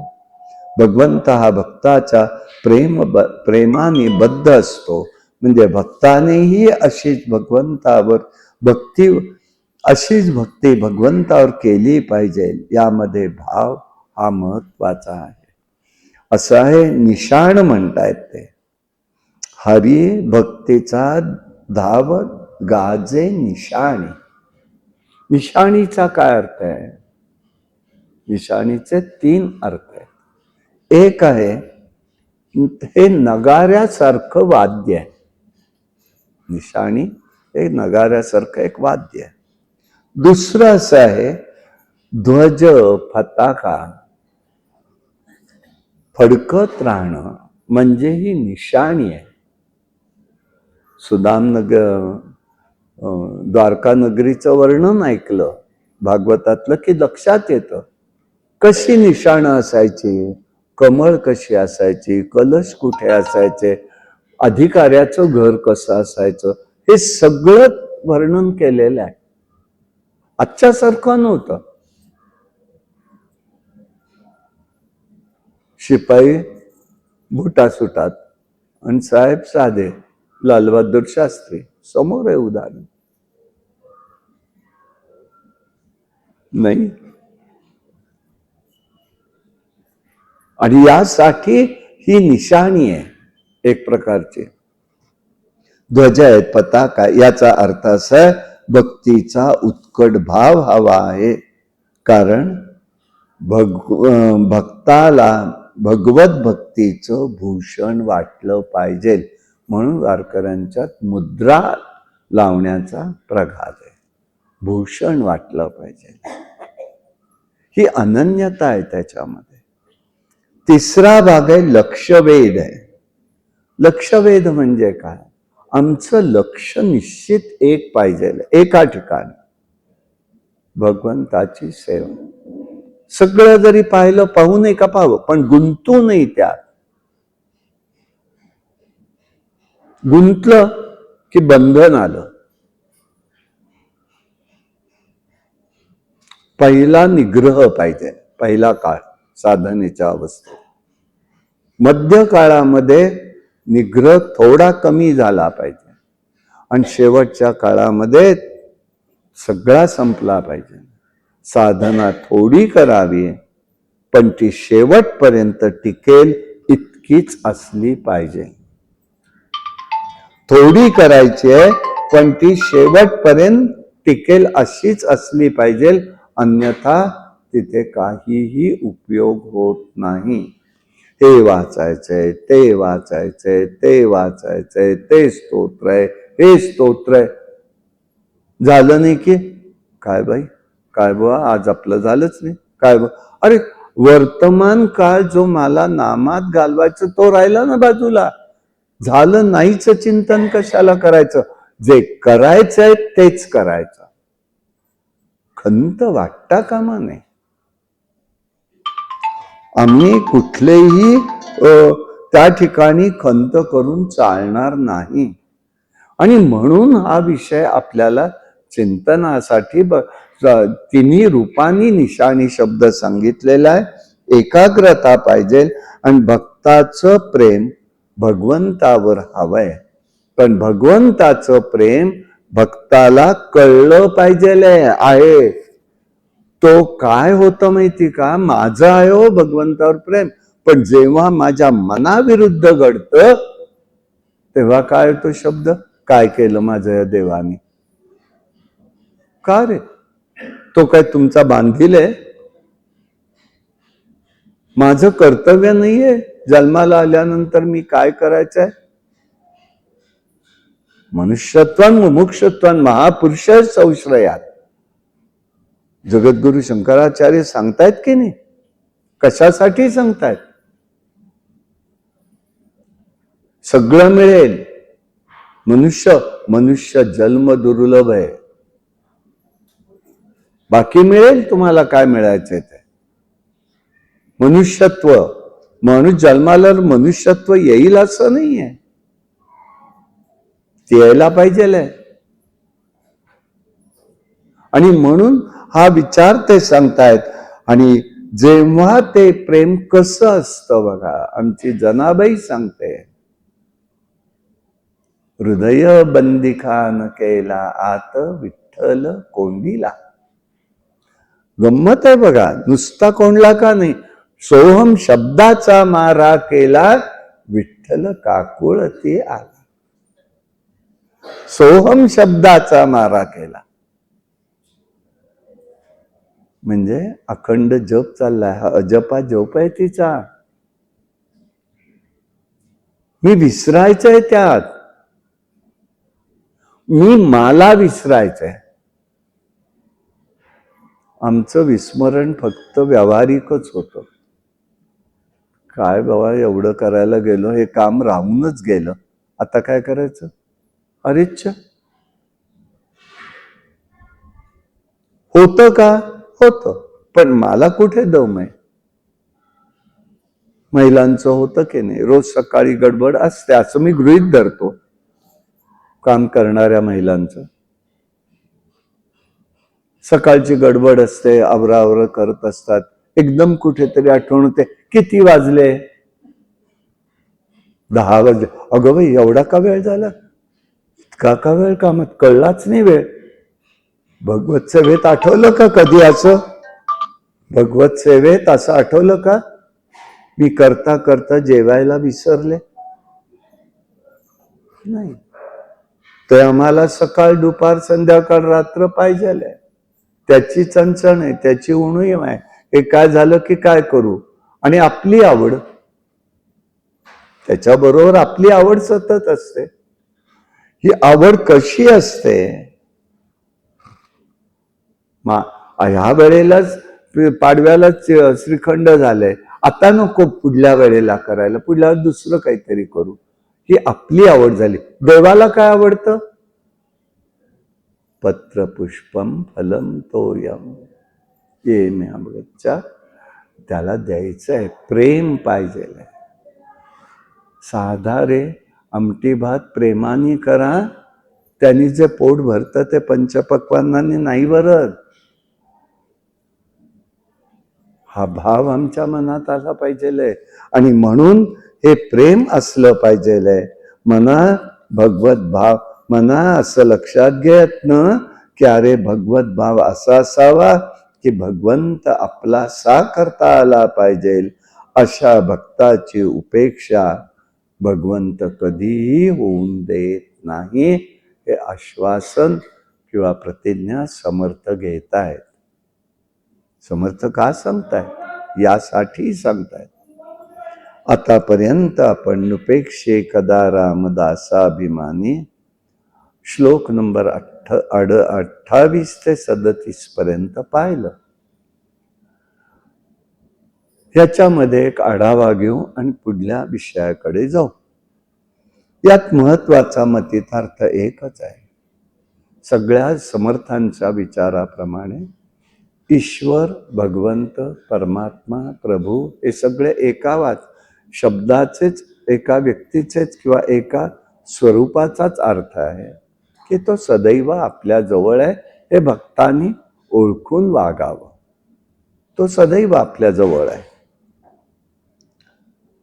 भगवंत हा भक्ताच्या प्रेमाने बद्ध असतो. म्हणजे भक्तानेही अशीच भगवंतावर अशीच भक्ती भगवंतावर केली पाहिजे. यामध्ये भाव हा महत्वाचा आहे. असं आहे, निशाण म्हणतायत ते. हरी भक्तीचा धावत गाजे निशाणी. निशाणीचा काय अर्थ आहे? निशाणीचे 3 अर्थ आहेत. एक आहे, हे नगाऱ्यासारखं वाद्य आहे. निशाणी हे नगाऱ्यासारखं एक वाद्य आहे. दुसरं असं आहे, ध्वज पताका फडकत राहणं म्हणजे ही निशाणी आहे. द्वारका नगरीचं वर्णन ऐकलं भागवतातलं की लक्षात येतं कशी निशाणं असायची, कमळ कशी असायची, कलश कुठे असायचे, अधिकाऱ्याचं घर कसं असायचं, हे सगळं वर्णन केलेलं आहे. आजच्यासारखं नव्हतं. शिपाई बुटासुटात आणि साहेब साधे, लालबहादूर शास्त्री समोर आहे उदाहरण. नाही, आणि यासाठी ही निशाणी आहे एक प्रकारची. ध्वज आहेत, पताका. याचा अर्थ असा आहे, भक्तीचा उत्कट भाव हवा आहे. कारण भक्ताला भगवत भक्तीचं भूषण वाटलं पाहिजे. म्हणून वारकऱ्यांच्यात मुद्रा लावण्याचा प्रघात आहे. भूषण वाटलं पाहिजे, ही अनन्यता आहे त्याच्यामध्ये. तिसरा भाग आहे लक्षवेध आहे. लक्षवेध म्हणजे काय? आमचं लक्ष निश्चित एक पाहिजे, एका ठिकाणी भगवंताची सेवा. सगळं जरी पाहिलं, पाहू नये का पाहावं, पण गुंतू नाही त्यात. गुंतलं की बंधन आलं. पहिला निग्रह पाहिजे, पहिला काळ साधनेच्या अवस्थेत. मध्य काळामध्ये निग्रह थोडा कमी झाला पाहिजे आणि शेवटच्या काळामध्ये सगळा संपला पाहिजे. साधना थोडी करावी, पण ती शेवटपर्यंत टिकेल इतकीच असली पाहिजे. थोडी करायची आहे, पण ती शेवटपर्यंत टिकेल अशीच असली पाहिजे. अन्यथा तिथे काहीही उपयोग होत नाही. हे वाचायचंय, ते वाचायचंय, ते वाचायचंय, ते स्तोत्र आहे, हे स्तोत्र आहे. झालं नाही की काय बाई, काय बुवा, आज आपलं झालंच नाही, काय बुवा. अरे वर्तमान काळ जो मला नामात घालवायचं तो राहिला ना बाजूला. झालं नाहीच चिंतन कशाला करायचं? जे करायचंय तेच करायचं. खंत वाटता कामा नये. आम्ही कुठलेही त्या ठिकाणी खंत करून चालणार नाही. आणि म्हणून हा विषय आपल्याला चिंतनासाठी तिन्ही रूपांनी निशाणी शब्द सांगितलेला आहे. एकाग्रता पाहिजे आणि भक्ताचं प्रेम भगवंतावर हवंय. पण भगवंताचं प्रेम भक्ताला कळलं पाहिजे आहे. तो काय होतं माहिती का? माझं आहे हो भगवंतावर प्रेम, पण जेव्हा माझ्या मनाविरुद्ध घडतं तेव्हा काय तो शब्द, काय केलं माझ्या या देवाने? का रे? तो काय तुमचा बांधील आहे? माझं कर्तव्य नाहीये जन्माला आल्यानंतर मी काय करायचंय? मनुष्यत्वान मुमुक्षत्वान महापुरुष संश्रयात जगद्गुरु शंकराचार्य सांगतायत की नाही? कशासाठी सांगतायत? सगळं मिळेल. मनुष्य जन्म दुर्लभ आहे. बाकी मिळेल तुम्हाला काय मिळायचंय ते. मनुष्यत्व, जन्माला मनुष्यत्व येईल असं नाहीये, ते यायला पाहिजे. आणि म्हणून हा विचार ते सांगतायत. आणि जेव्हा ते प्रेम कसं असतं बघा, आमची जनाबाई सांगते, हृदय बंदिखान केला आत विठ्ठल कोंडिला. गंमत आहे बघा, नुसता कोंडला का नाही, सोहम शब्दाचा मारा केला विठ्ठल काकुळती आला. सोहम शब्दाचा मारा केला म्हणजे अखंड जप चाललाय. हा अजपा जप आहे तिचा. मी विसरायचंय त्यात, मला विसरायचंय. आमचं विस्मरण फक्त व्यावहारिकच होतं. काय बाबा, एवढं करायला गेलो, हे काम राहूनच गेलं, आता काय करायचं? अरेच्छा. होतं का? होतं, पण मला कुठे दम आहे? महिलांचं होतं की नाही, रोज सकाळी गडबड असते असं मी गृहीत धरतो. काम करणाऱ्या महिलांचं सकाळची गडबड असते, आवरावर करत असतात. एकदम कुठेतरी आठवण होते, किती वाजले? 10 वाजले. अगं बाई, एवढा का वेळ झाला? इतका का वेळ कामात? कळलाच नाही वेळ. भगवत सेवेत आठवलं का कधी असं? भगवत सेवेत असं आठवलं का मी करता करता जेवायला विसरले? नाही. ते आम्हाला सकाळ दुपार संध्याकाळ रात्र पाहिजे. त्याची चणचण आहे, त्याची उणीव आहे. हे काय झालं की काय करू? आणि आपली आवड, त्याच्याबरोबर आपली आवड सतत असते. ही आवड कशी असते? ह्या वेळेलाच पाडव्यालाच श्रीखंड झालंय, आता नको पुढल्या वेळेला करायला, पुढल्या दुसरं काहीतरी करू. ही आपली आवड झाली. देवाला काय आवडतं? पत्र पुष्पम फलम तोयम ये मी अमृतच्या, त्याला द्यायचंय. प्रेम पाहिजे. साधा रे आमटी भात प्रेमाने करा, त्यांनी जे पोट भरतं ते पंचपक्वान्नांनी नाही भरत. हा भाव आमच्या मनात आला पाहिजे. आणि म्हणून हे प्रेम असलं पाहिजे. मना भगवत भाव, मना असं लक्षात घेत ना की अरे भगवत भाव असा असावा की भगवंत आपला सा करता आला पाहिजे. अशा भक्ताची उपेक्षा भगवंत कधीही होऊन देत नाही. हे आश्वासन किंवा प्रतिज्ञा समर्थ घेत आहेत. समर्थ का सांगतायत? यासाठी सांगतायत. आतापर्यंत आपण नुपेक्षे कदा रामदासाभिमानी श्लोक नंबर 28 ते 37 पर्यंत पाहिलं. याच्यामध्ये एक आढावा घेऊ आणि पुढल्या विषयाकडे जाऊ. यात महत्वाचा मतितार्थ एकच आहे. सगळ्या समर्थांच्या विचाराप्रमाणे ईश्वर, भगवंत, परमात्मा, प्रभू हे सगळे एका शब्दाचेच, एका व्यक्तीचेच किंवा एका स्वरूपाचाच अर्थ आहे की तो सदैव आपल्या जवळ आहे हे भक्तांनी ओळखून वागावं. तो सदैव आपल्या जवळ आहे.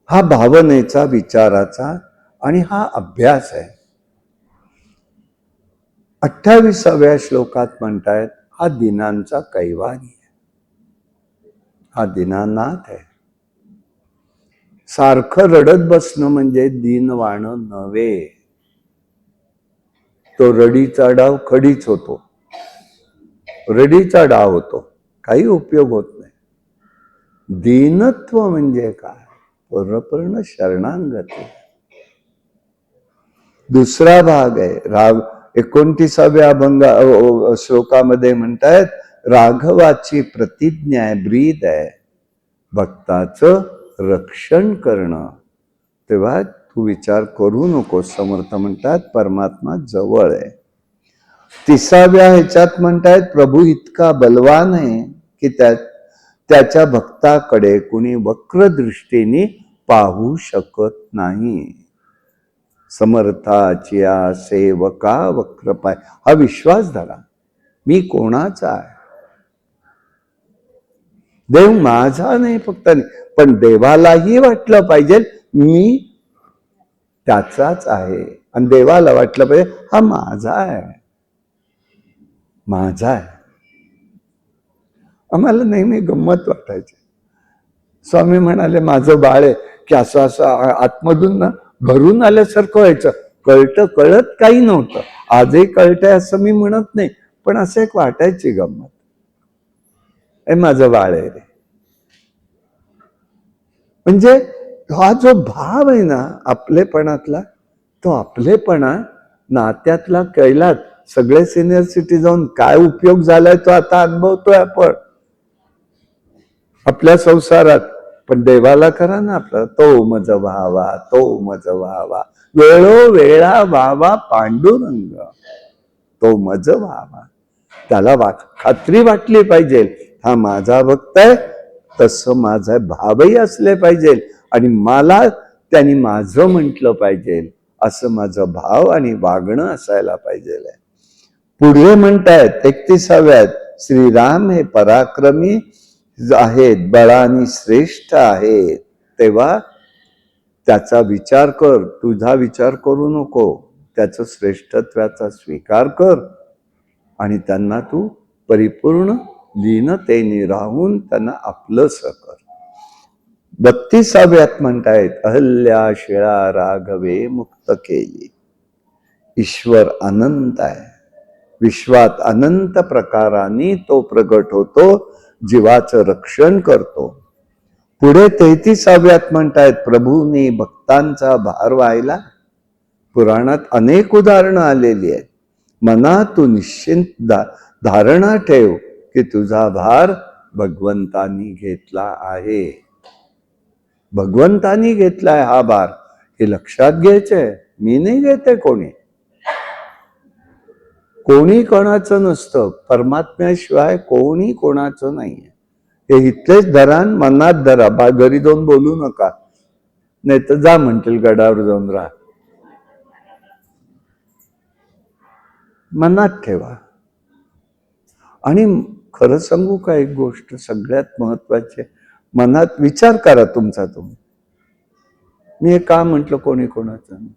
हा भावनेचा, विचाराचा आणि हा अभ्यास आहे. 28व्या श्लोकात म्हणतायत हा दिनांचा कैवारी आहे, हा दीनानाथ आहे. सारखं रडत बसणं म्हणजे दीनवाणं नव्हे. तो रडीचा डाव खडीच होतो, रडीचा डाव होतो, काही उपयोग होत नाही. दीनत्व म्हणजे काय? पूर्ण शरणांगती. दुसरा भाग आहे राग. 29व्या श्लोकामध्ये म्हणतायत राघवाची प्रतिज्ञा आहे, ब्रीद आहे, भक्ताचं रक्षण करणं. तेव्हा तू विचार करू नकोस. समर्थ म्हणतात परमात्मा जवळ आहे. 30व्या ह्याच्यात म्हणतायत प्रभू इतका बलवान आहे की त्याच्या भक्ताकडे कुणी वक्र दृष्टीने पाहू शकत नाही. समर्थाची सेवका वक्रपाय, हा विश्वास धरा. मी कोणाचा आहे? देव माझा नाही फक्त नाही, पण देवालाही वाटलं पाहिजे मी त्याचाच आहे, आणि देवाला वाटलं पाहिजे हा माझा आहे, माझा आहे. आम्हाला नेहमी गंमत वाटायची. स्वामी म्हणाले माझं बाळ आहे की असं असं आतमधून ना भरून आल्यासारखं व्हायचं. कळत काही नव्हतं. आजही कळतंय असं मी म्हणत नाही, पण असं एक वाटायची गंमत. हे माझं बाळ आहे रे. म्हणजे हा जो भाव आहे ना आपलेपणातला, तो आपलेपणा नात्यातला कैलात सगळे सिनियर सिटीजन काय उपयोग झालाय तो आता अनुभवतोय आपण आपल्या संसारात. पण देवाला करा ना आपला तो मज व्हावा, तो मज व्हावा, वेळोवेळा व्हावा पांडुरंग, तो मज व्हावा. त्याला खात्री वाटली पाहिजे हा माझा भक्त आहे, तसं माझा भावही असले पाहिजे आणि मला त्यांनी माझं म्हटलं पाहिजे असं माझं भाव आणि वागणं असायला पाहिजे. पुढे म्हणतायत 31व्यात श्रीराम हे पराक्रमी आहेत, बळाने श्रेष्ठ आहेत. तेव्हा त्याचा विचार कर, तुझा विचार करू नको. त्याचं श्रेष्ठत्वाचा स्वीकार कर आणि त्यांना तू परिपूर्ण लीनतेने राहून त्यांना आपलंसं कर. 32व्यात म्हणतायत अहल्या शिळा राघवे मुक्त केली. ईश्वर अनंत आहे, विश्वात अनंत प्रकाराने तो प्रगट होतो, जीवाचं रक्षण करतो. पुढे 33व्यात म्हणतायत प्रभूने भक्तांचा भार व्हायला. पुराणात अनेक उदाहरणं आलेली आहेत. मनात तू निश्चिंत धारणा ठेव की तुझा भार भगवंतानी घेतला आहे, भगवंतानी घेतलाय हा भार, हे लक्षात घ्यायचंय. मी नाही घेते, कोणी कोणाचं नसतं. परमात्म्याशिवाय कोणी कोणाचं नाहीये. हे इथलेच धरान, मनात धरा. घरी जाऊन बोलू नका, नाही तर जा म्हणतील गडावर जाऊन राहा. मनात ठेवा. आणि खरं सांगू का एक गोष्ट सगळ्यात महत्वाची, मनात विचार करा तुमचा तुम्ही. मी हे का म्हटलं कोणी कोणाचं नाही?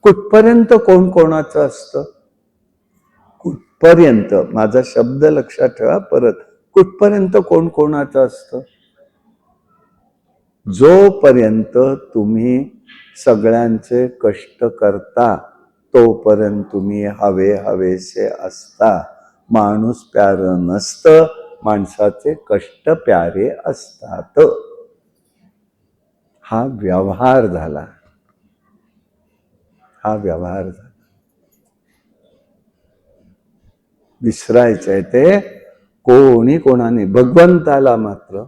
कुठपर्यंत कोण कोणाचं असतं? कुठपर्यंत, माझा शब्द लक्षात ठेवा परत, कुठपर्यंत कोण कोणाचं असतं? जोपर्यंत तुम्ही सगळ्यांचे कष्ट करता तोपर्यंत तुम्ही हवेसे असता. माणूस प्यार नसतं, माणसाचे कष्ट प्यारे असतात. हा व्यवहार झाला. हा व्यवहार झाला. विसरायचंय ते कोणी कोणाने. भगवंताला मात्र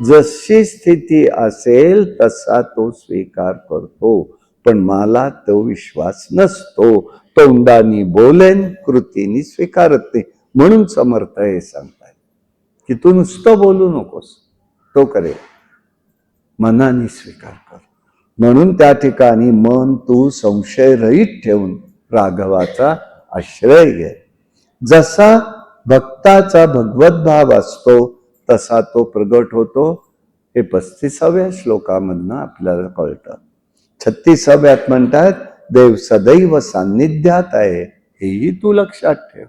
जशी स्थिती असेल तसा तो स्वीकार करतो, पण मला तो विश्वास नसतो. तोंडानी बोलेन, कृतीनी स्वीकारत नाही. म्हणून समर्थ हे सांगताय की तू नुसतं बोलू नकोस, तो करेल. मनाने स्वीकार कर. म्हणून त्या ठिकाणी मन तू संशयरहित ठेवून राघवाचा आश्रय घे. जसा भक्ताचा भगवत भाव असतो तसा तो प्रगट होतो. हे 35व्या श्लोकामधनं आपल्याला कळतं. 36व्यात म्हणतात देव सदैव सान्निध्यात आहे, हेही तू लक्षात ठेव.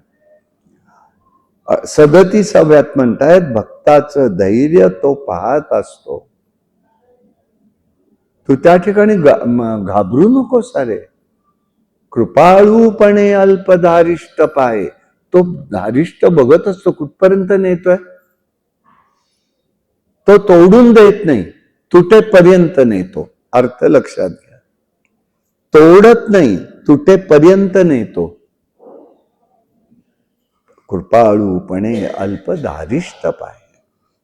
37व्यात म्हणतायत भक्ताचं धैर्य तो पाहत असतो. तू त्या ठिकाणी घाबरू नकोस. अरे कृपाळूपणे अल्पधारिष्ट पाहे. तो धारिष्ट बघत असतो कुठपर्यंत नेतोय. तो तोडून देत नाही, तुटेपर्यंत नेतो. अर्थ लक्षात घ्या. तोडत नाही, तुटेपर्यंत नेतो. कृपाळूपणे अल्पधारिष्ट पाहे.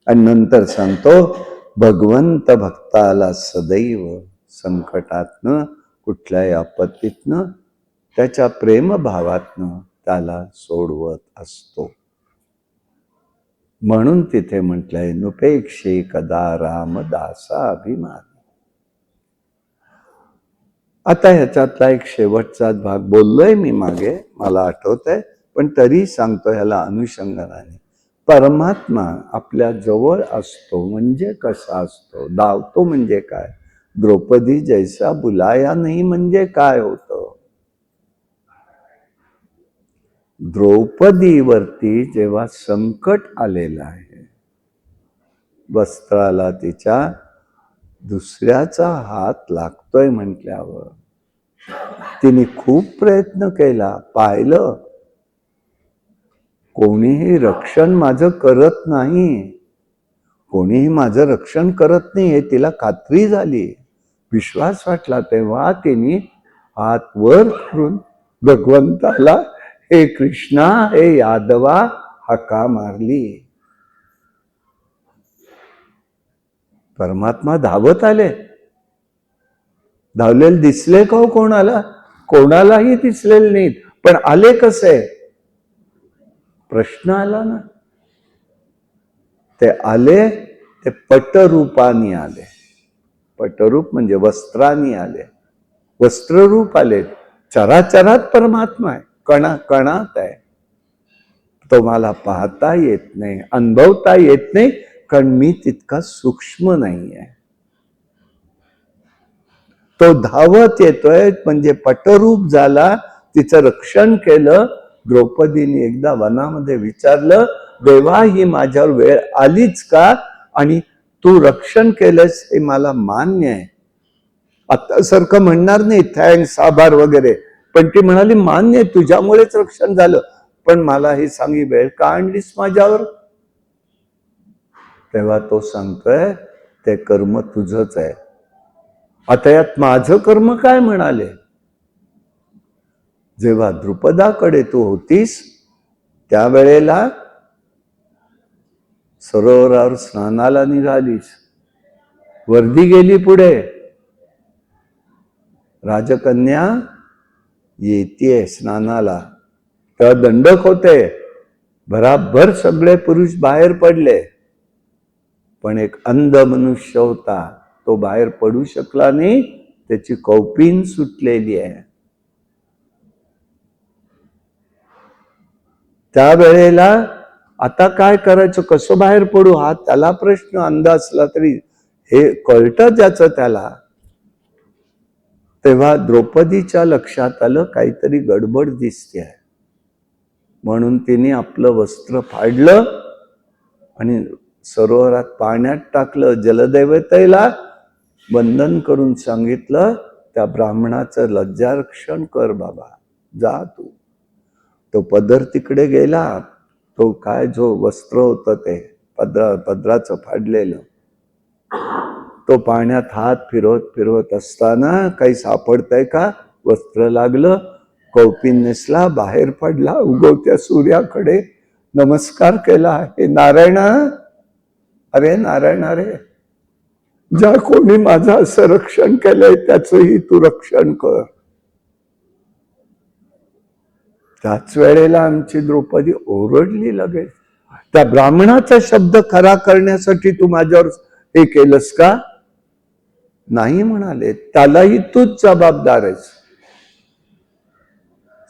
आणि नंतर सांगतो भगवंत भक्ताला सदैव संकटातनं, कुठल्याही आपत्तीतनं, त्याच्या प्रेमभावातनं त्याला सोडवत असतो. म्हणून तिथे म्हटलंय नुपेक्षे कदा रामदासा अभिमान. आता ह्याच्यातला एक शेवटचाच भाग बोललोय मी मागे, मला आठवत आहे, पण तरी सांगतो ह्याला अनुषंगाने. परमात्मा आपल्या जवळ असतो म्हणजे कसा असतो, धावतो म्हणजे काय, द्रौपदी जैसा बुलाया नाही म्हणजे काय होतं. द्रौपदीवरती जेव्हा संकट आलेलं आहे, वस्त्राला तिच्या दुसऱ्याचा हात लागतोय म्हटल्यावर तिने खूप प्रयत्न केला. पाहिलं कोणीही रक्षण माझं करत नाही, कोणीही माझं रक्षण करत नाही हे तिला खात्री झाली, विश्वास वाटला. तेव्हा तिने हात वर करून भगवंताला हे कृष्णा हे यादवा हाका मारली. परमात्मा धावत आले. धावलेले दिसले का कोणाला? कोणालाही दिसलेले नाहीत. पण आले कसे? प्रश्न आला ना. ते आले ते पटरूपानी आले. पटरूप म्हणजे वस्त्रानी आले. वस्त्ररूप आले. चराचरात परमात्मा आहे, कणा कणात आहे. तो मला पाहता येत नाही, अनुभवता येत नाही, कारण मी तितका सूक्ष्म नाही आहे. तो धावत येतोय म्हणजे पटरूप झाला, तिचं रक्षण केलं. द्रौपदीने एकदा वनामध्ये विचारलं, देवा ही माझ्यावर वेळ आलीच का, आणि तू रक्षण केलंस हे मला मान्य आहे. आता सारखं म्हणणार नाही थँक्स आभार वगैरे, पण ती म्हणाली मान्य, तुझ्यामुळेच रक्षण झालं, पण मला हे सांगी वेळ का आणलीस माझ्यावर. तेव्हा तो सांगतोय ते कर्म तुझंच आहे. आता यात माझं कर्म काय म्हणाले. जेव्हा द्रुपदाकडे तू होतीस त्यावेळेला सरोवरावर स्नानाला निघालीस, वर्दी गेली पुढे, राजकन्या येतीये स्नानाला, तेव्हा दंडक होते, भराभर सगळे पुरुष बाहेर पडले, पण एक अंध मनुष्य होता, तो बाहेर पडू शकला नाही, त्याची कौपीन सुटलेली आहे. त्यावेळेला आता काय करायचं, कसं बाहेर पडू, हा त्याला प्रश्न. अंध असला तरी हे कळतं ज्याचं त्याला. तेव्हा द्रौपदीच्या लक्षात आलं काहीतरी गडबड दिसते आहे. म्हणून तिने आपलं वस्त्र फाडलं आणि सरोवरात पाण्यात टाकलं. जलदेवतेला वंदन करून सांगितलं, त्या ब्राह्मणाचं लज्जारक्षण कर बाबा, जा तू. तो पदर तिकडे गेला, तो काय जो वस्त्र होतं ते पदराचं फाडलेलं, तो पाण्यात हात फिरवत फिरवत असताना काही सापडतंय का, वस्त्र लागलं, कौपिन नेसला, बाहेर पडला, उगवत्या सूर्याकडे नमस्कार केला. हे नारायण, अरे नारायण, अरे ज्या कोणी माझं असं रक्षण केलंय त्याचंही तू रक्षण कर. त्याच वेळेला आमची द्रौपदी ओरडली लगेच, त्या ब्राह्मणाचा शब्द खरा करण्यासाठी तू माझ्यावर हे केलंस का? नाही म्हणाले, त्यालाही तूच जबाबदार आहेस,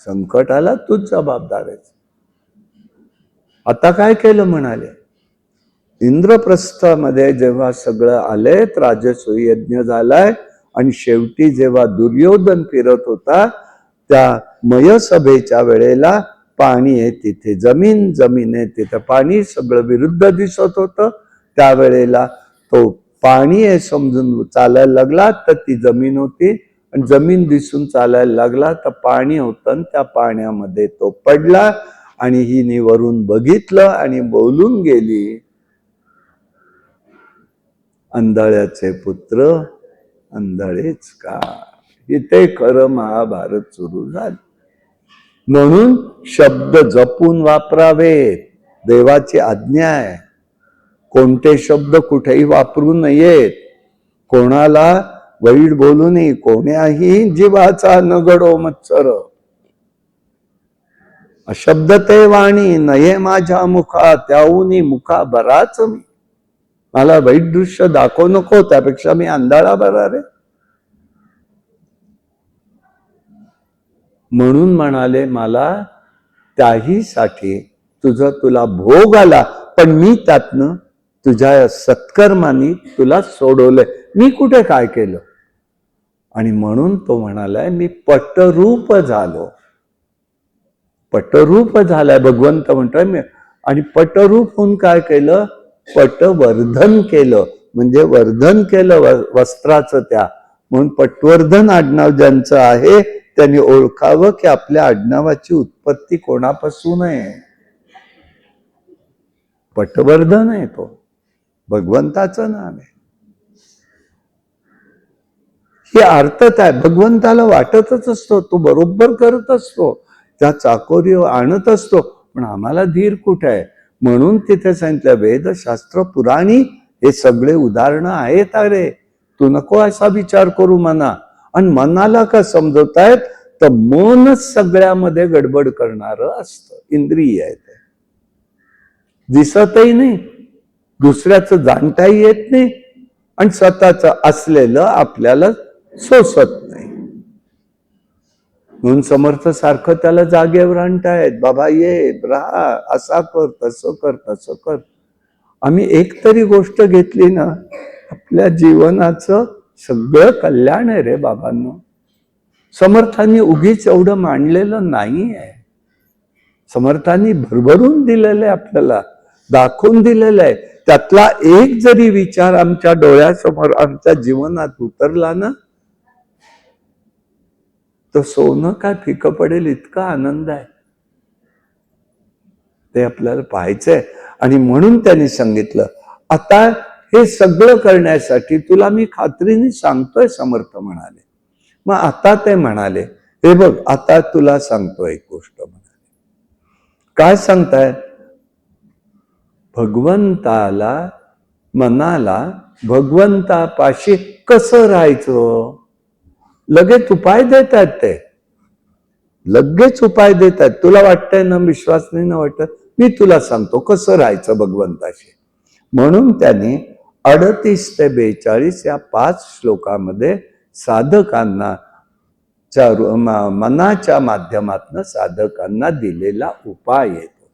संकटाला तूच जबाबदार आहेस. आता काय केलं म्हणाले, इंद्रप्रस्थामध्ये जेव्हा सगळं आलेत, राजसूय यज्ञ झालाय, आणि शेवटी जेव्हा दुर्योधन फिरत होता त्या मयसभेच्या वेळेला पाणी आहे तिथे जमीन, जमीन आहे तिथे पाणी, सगळं विरुद्ध दिसत होतं. त्यावेळेला तो पाणी आहे समजून चालायला लागला तर ती जमीन होती, आणि जमीन दिसून चालायला लागला तर पाणी होतं, आणि त्या पाण्यामध्ये तो पडला. आणि हिने वरून बघितलं आणि बोलून गेली, अंधळ्याचे पुत्र अंधळेच का. इथे खरं महाभारत सुरू झालं. म्हणून शब्द जपून वापरावेत, देवाची आज्ञा आहे. कोणते शब्द कुठेही वापरू नयेत, कोणाला वाईट बोलू नये, कोण्याही जीवाचा नगडो मत्सर. अशब्द ते वाणी नये माझ्या मुखा, त्याहून मुखा बराच मी. मला वाईट दृश्य दाखवू नको, त्यापेक्षा मी अंधाळा बरा रे. म्हणून म्हणाले, मला त्याहीसाठी तुला भोग आला, पण मी त्यातनं तुझ्या सत्कर्मानी तुला सोडवलंय. मी कुठे काय केलं? आणि म्हणून तो म्हणालाय, मी पटरूप झालो. पटरूप झालाय भगवंत म्हणतोय मी. आणि पटरूप होऊन काय केलं? पटवर्धन केलं, म्हणजे वर्धन केलं वस्त्राचं त्या. म्हणून पटवर्धन आडनाव ज्यांचं आहे त्यांनी ओळखावं की आपल्या आडनावाची उत्पत्ती कोणापासून आहे. पटवर्धन आहे, तो भगवंताचं नाव आहे. ही अर्थच आहे. भगवंताला वाटतच असतो, तो बरोबर करत असतो, त्या चाकोरी आणत असतो, पण आम्हाला धीर कुठे आहे. म्हणून तिथे सांगितलं, वेदशास्त्र पुराणी हे सगळे उदाहरणं आहेत. अरे तू नको असा विचार करू मना. आणि मनाला का समजवतायत, तर मनच सगळ्यामध्ये गडबड करणारं असतं. इंद्रिय आहे ते, दिसतही नाही, दुसऱ्याचं जाणताही येत नाही, आणि स्वतःच असलेलं आपल्याला सोसत नाही. म्हणून समर्थ सारखं त्याला जागेवर आणतायत, बाबा ये राहा, असा कर, तसं कर, तसं कर. आम्ही एक तरी गोष्ट घेतली ना, आपल्या जीवनाचं सगळं कल्याण आहे रे बाबांनो. समर्थांनी उगीच एवढं मांडलेलं नाही आहे. समर्थांनी भरभरून दिलेलं आहे, आपल्याला दाखवून दिलेलं आहे. त्यातला एक जरी विचार आमच्या डोळ्यासमोर, आमच्या जीवनात उतरला ना, तर सोनं काय फिकं पडेल इतका आनंद आहे. ते आपल्याला पाहायचंय. आणि म्हणून त्यांनी सांगितलं, आता हे सगळं करण्यासाठी तुला मी खात्रीने सांगतोय, समर्थ म्हणाले. मग आता ते म्हणाले, हे बघ आता तुला सांगतो एक गोष्ट. म्हणाले, काय सांगताय? भगवंताला, मनाला भगवंतापाशी कसं राहायचं? लगेच उपाय देतात ते, लगेच उपाय देतात. तुला वाटतंय ना, विश्वास नाही ना वाटत, मी तुला सांगतो कसं राहायचं भगवंताशी. म्हणून त्यांनी 38 ते 42 या 5 श्लोकामध्ये साधकांना मनाच्या माध्यमातून साधकांना दिलेला उपाय येतो.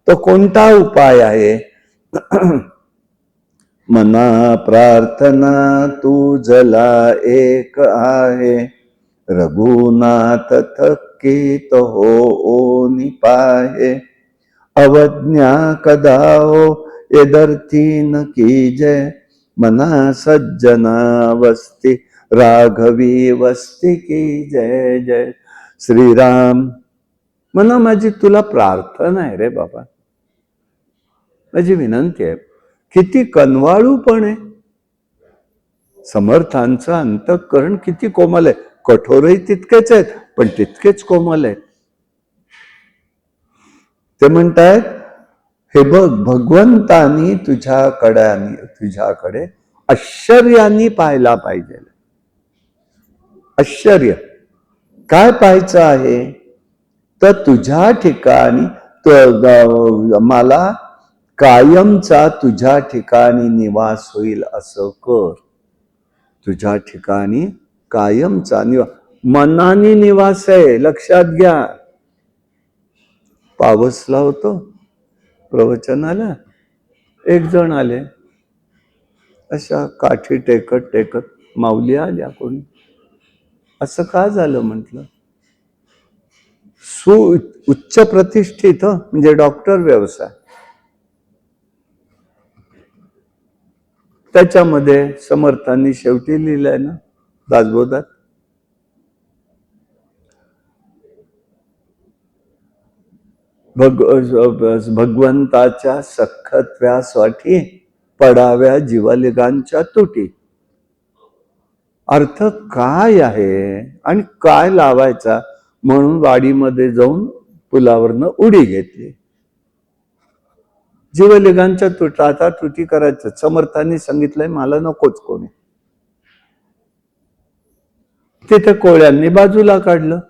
तो कोणता उपाय आहे? मना प्रार्थना तुझला एक आहे, रघुनाथ थकीत हो निपाहे, अवज्ञा कदा हो यदर्थीन कीजय, मना सज्जना वस्ती राघवी वस्ती की जय जय. श्रीराम, मना माझी तुला प्रार्थना आहे रे बाबा. माझी विनंती आहे. किती कनवाळू पण आहे. समर्थांचं अंतःकरण किती कोमल आहे. कठोरही तितकेच आहेत, पण तितकेच कोमल आहेत. ते म्हणतायत, हे बघ, भगवंतानी तुझ्याकडे आश्चर्याने पाहायला पाहिजे. आश्चर्य काय पाहायचं आहे? तर तुझ्या ठिकाणी मला कायमचा तुझ्या ठिकाणी निवास होईल असं कर. तुझ्या ठिकाणी कायमचा निवास, मनाने निवास आहे, लक्षात घ्या. पावसला होतो प्रवचनाला, एक जण आले, अशा काठी टेकत टेकत. माऊली आल्या. कोणी? असं का झालं म्हटलं. उच्च प्रतिष्ठित म्हणजे डॉक्टर व्यवसाय, त्याच्यामध्ये समर्थांनी शेवटी लिहिलंय ना दासबोधात, भगवंताच्या सख्खत्व्यासाठी पडाव्या जीवलिगांच्या तुटी. अर्थ काय आहे आणि काय लावायचा म्हणून वाडीमध्ये जाऊन पुलावरनं उडी घेतली. जीवलिगांच्या तुटा, आता तुटी करायचं. समर्थांनी सांगितलंय मला नकोच कोणी. तिथे कोळ्यांनी बाजूला काढलं,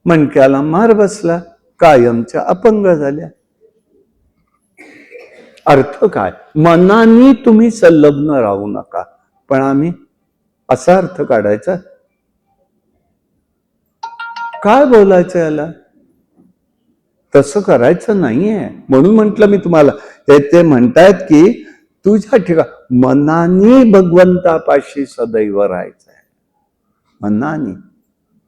मणक्याला मार बसला, कायमच्या अपंग झाल्या. अर्थ काय? मनाने तुम्ही संलग्न राहू नका, पण आम्ही असा अर्थ काढायचा. काय बोलायचं याला? तसं करायचं नाहीये. म्हणून म्हंटल मी तुम्हाला, ते म्हणतायत की तुझ्या ठिकाणी मनाने भगवंतापाशी सदैव राहायचंय. मनाने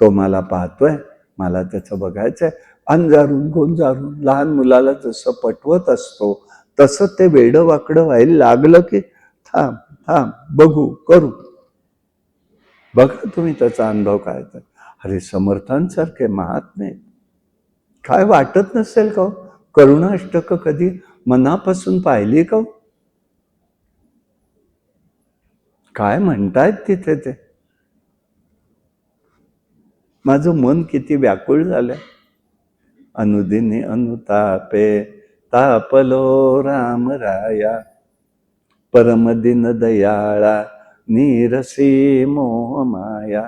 तो मला पाहतोय, मला त्याचं बघायचंय. अंजारून गोंजारून लहान मुलाला जसं पटवत असतो तसं ते वेडं वाकडं व्हायला लागलं की थांब थांब, बघू करू. बघा तुम्ही त्याचा अनुभव काय. तर अरे, समर्थांसारखे महात्मे काय वाटत नसेल का? करुणाष्टक कधी मनापासून पाहिली का? काय म्हणतायत तिथे ते. माझं मन किती व्याकुळ झालंय. अनुदिनी अनुतापे तापलो राम राया, परमदिन दयाळा नीरसी मोह माया.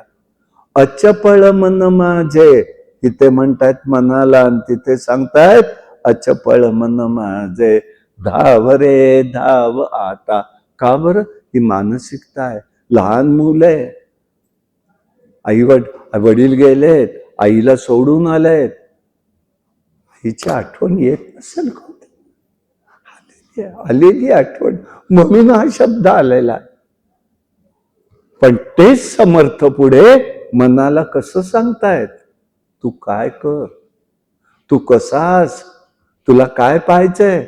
अचपळ मन माझे, तिथे म्हणतायत मनाला, आणि तिथे सांगतायत अचपळ मन माझे, धाव रे धाव आता. का बरं? ही मानसिकता आहे. लहान मुलं आहे, वडील गेलेत, आईला सोडून आलेत, हिची आठवण येत नसेल का? आलेली आठवण म्हणून हा शब्द आलेला. पण तेच समर्थ पुढे मनाला कसं सांगतायत, तू काय कर, तू कसास, तुला काय पाहायचंय.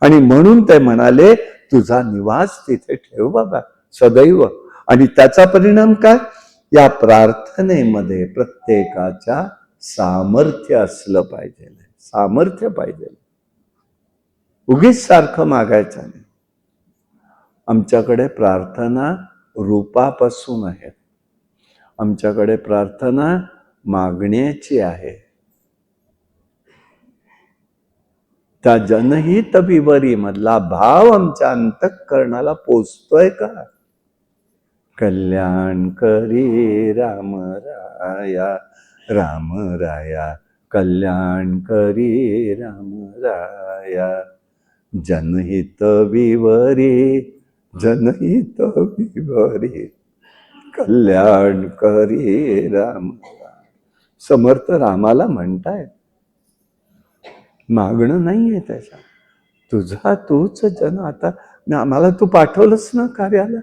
आणि म्हणून ते म्हणाले, तुझा निवास तिथे ठेव बाबा सदैव. आणि त्याचा परिणाम काय? या प्रार्थनेमध्ये प्रत्येकाच्या सामर्थ्य असलं पाहिजे. सामर्थ्य पाहिजे. उगीच सारखं मागायचं नाही. आमच्याकडे प्रार्थना रूपापासून आहे. आमच्याकडे प्रार्थना मागण्याची आहे. त्या जनहित विवरी मधला भाव आमच्या अंतःकरणाला पोचतोय का? कल्याण करी राम राया, राम राया कल्याण करी राम राया. जनहित विवरी, जनहित विवरी कल्याण करी राम. समर्थ रामाला म्हणताय, मागणं नाहीये त्याच्या. तुझा तूच जन. आता आम्हाला तू पाठवलंस ना कार्याला,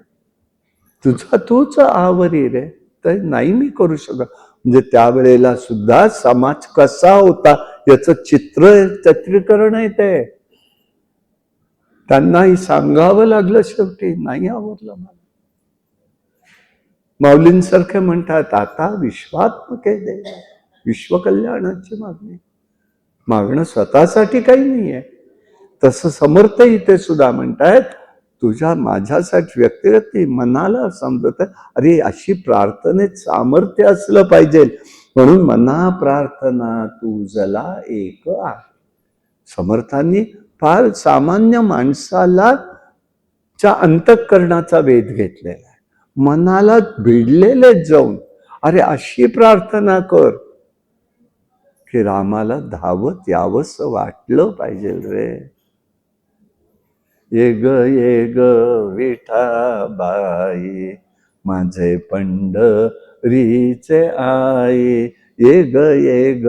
तुझा तूच आवरी रे. तर नाही मी करू शकत. म्हणजे त्यावेळेला सुद्धा समाज कसा होता याचं चित्रीकरण आहे ते. त्यांनाही सांगावं लागलं शेवटी, नाही आवडलं मला. माऊलींसारखे म्हणतात, आता विश्वात्मके देव, विश्वकल्याणाची मागणी. मागणं स्वतःसाठी काही नाहीये. तसं समर्थ इथे सुद्धा म्हणतायत, तुझ्या माझ्यासाठी व्यक्तिगत मनाला समजत अरे अशी प्रार्थनेत सामर्थ्य असलं पाहिजे. म्हणून मना प्रार्थना तुझला एक आहे. समर्थांनी फार सामान्य माणसाला च्या अंतःकरणाचा वेध घेतलेला आहे. मनाला भिडलेले जाऊन अरे अशी प्रार्थना कर की रामाला धावत यावंसं वाटलं पाहिजे रे. ये ग विठाबाई माझे पंढरीचे आई. ये ग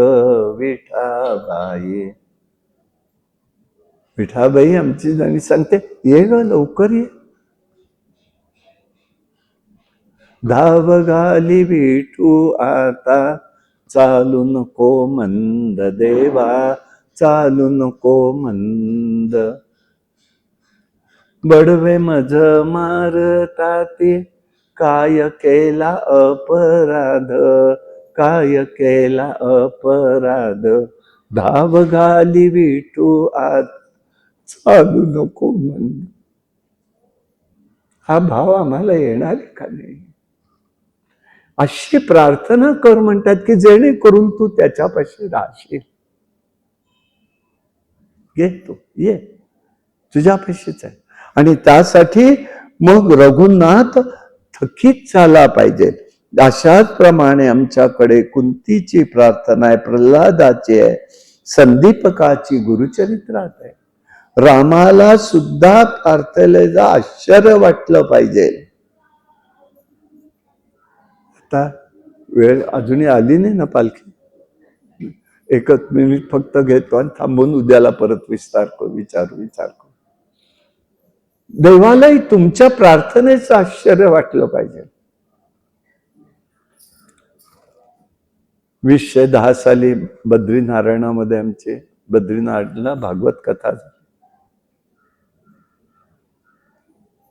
विठाबाई. विठाबाई आमची जणी सांगते, ये ग लवकर ये. धाव घाली विठू आता चालू नको मंद देवा चालू नको मंद. बडवे मज मारताती काय केला अपराध काय केला अपराध. धाव घाली विठू आत चालू नको मंद. हा भाव आम्हाला येणार का नाही? अशी प्रार्थना कर म्हणतात की जेणेकरून तू त्याच्यापाशी राहशील. ये तू ये तुझ्यापाशीच आहे. आणि त्यासाठी मग रघुनाथ थकीत झाला पाहिजे. अशाच प्रमाणे आमच्याकडे कुंतीची प्रार्थना आहे, प्रल्हादाची आहे, संदीपकाची गुरुचरित्रात आहे. रामाला सुद्धा प्रार्थनेला आश्चर्य वाटलं पाहिजे. आता वेळ अजूनही आली नाही ना पालखी. एकच मिनिट फक्त घेतो आणि थांबून उद्याला परत विचार करू. देवालाही तुमच्या प्रार्थनेचं आश्चर्य वाटलं पाहिजे. 2010 साली बद्रीनारायणामध्ये आमचे बद्रीनारायणला भागवत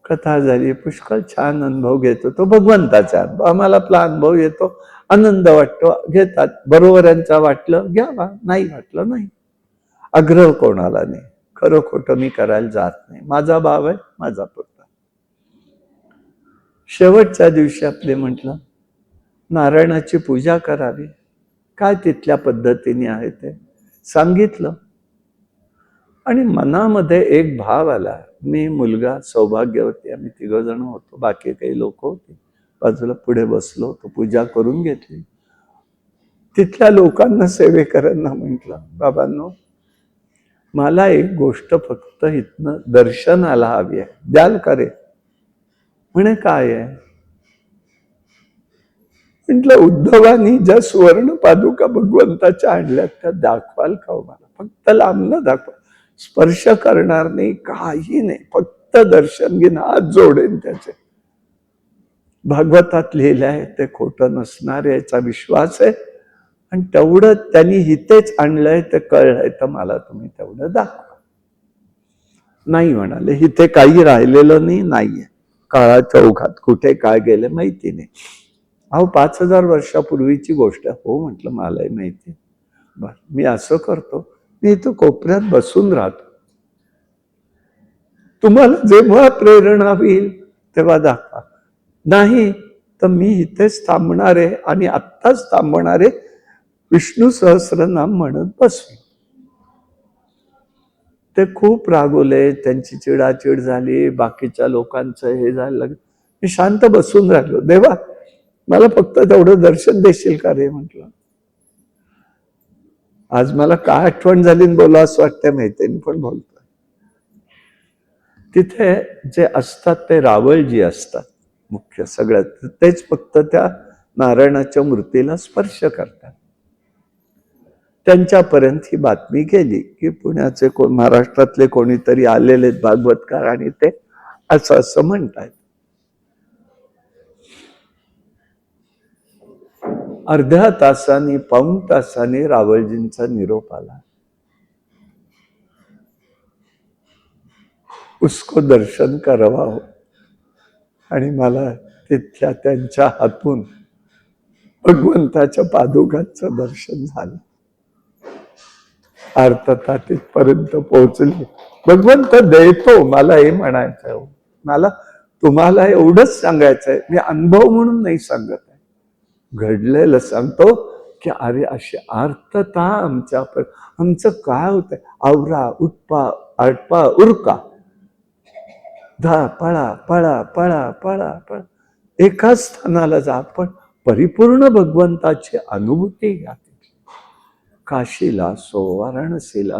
कथा झाली. पुष्कळ छान अनुभव घेतो तो भगवंताचा. आम्हाला आपला अनुभव येतो, आनंद वाटतो, घेतात. बरोबरांचा वाटलं घ्यावा, नाही वाटलं नाही. आग्रह कोणाला नाही. खरं खोटं मी करायला जात नाही. माझा भाव आहे, माझा पुरता. शेवटच्या दिवशी आपले म्हटलं नारायणाची पूजा करावी. काय तिथल्या पद्धतीने आहे ते सांगितलं. आणि मनामध्ये एक भाव आला. मी, मुलगा, सौभाग्यवती आम्ही 3 जण होतो. बाकी काही लोक होते. बाजूला पुढे बसलो होतो. पूजा करून घेतली. तिथल्या लोकांना सेवेकरांना म्हटलं, बाबांनो मला एक गोष्ट फक्त इथनं दर्शनाला हवी आहे, द्याल का रे? म्हणे काय आहे? म्हटलं उद्धवानी ज्या सुवर्ण पादुका भगवंताच्या आणल्यात त्या दाखवाल का मला? फक्त लांबनं दाखवा, स्पर्श करणार नाही, काही नाही, फक्त दर्शन घेणं, हात जोडेन त्याचे. भागवतात लिहिलं आहे, ते खोटं नसणार याचा विश्वास आहे. आणि तेवढं त्यांनी हितेच आणलंय ते कळलंय, तर मला तुम्ही तेवढं दाखवा. नाही म्हणाले, इथे काही राहिलेलं नाहीये. काळाच्या ओघात कुठे काय गेले माहिती नाही. अहो 5000 वर्षापूर्वीची गोष्ट. हो म्हटलं मलाही माहिती. बर, मी असं करतो, मी इथं कोपऱ्यात बसून राहतो. तुम्हाला जेव्हा प्रेरणा होईल तेव्हा दाखवा. नाही तर मी इथेच थांबणार आहे आणि आत्ताच थांबणार आहे. विष्णू सहस्रनाम म्हणत बसू. ते खूप रागवले, त्यांची चिडाचिड झाली, बाकीच्या लोकांचं हे झालं. मी शांत बसून राहिलो. देवा मला फक्त तेवढं दर्शन देशील का रे म्हटलं. आज मला काय आठवण झाली बोला असं वाटतं माहिती, पण बोलतोय. तिथे जे असतात ते रावळजी असतात मुख्य सगळ्यात. तेच फक्त त्या नारायणाच्या मूर्तीला स्पर्श करतात. त्यांच्यापर्यंत ही बातमी गेली की पुण्याचे महाराष्ट्रातले कोणीतरी आलेले भागवतकार आणि ते असं म्हणतायत. अर्ध्या तासाने, पाऊण तासाने रावळजींचा निरोप आला. उसको दर्शन करवा हो. आणि मला तिथल्या त्यांच्या हातून भगवंताच्या पादुकांचं दर्शन झालं. अर्थता तिथपर्यंत पोहोचली. भगवंत देतो, मला हे म्हणायचं आहे. मला तुम्हाला एवढंच सांगायचं आहे, मी अनुभव म्हणून नाही सांगत आहे, घडलेलं सांगतो की अरे अशी अर्थता आमच्या आमचं काय होतंय, आवरा उठपा आटपा उरका, धा पळा पळा पळा पळा पळा, एकाच स्थानाला जा, पण परिपूर्ण भगवंताची अनुभूती घ्या. काशीला असो, वाराणसीला,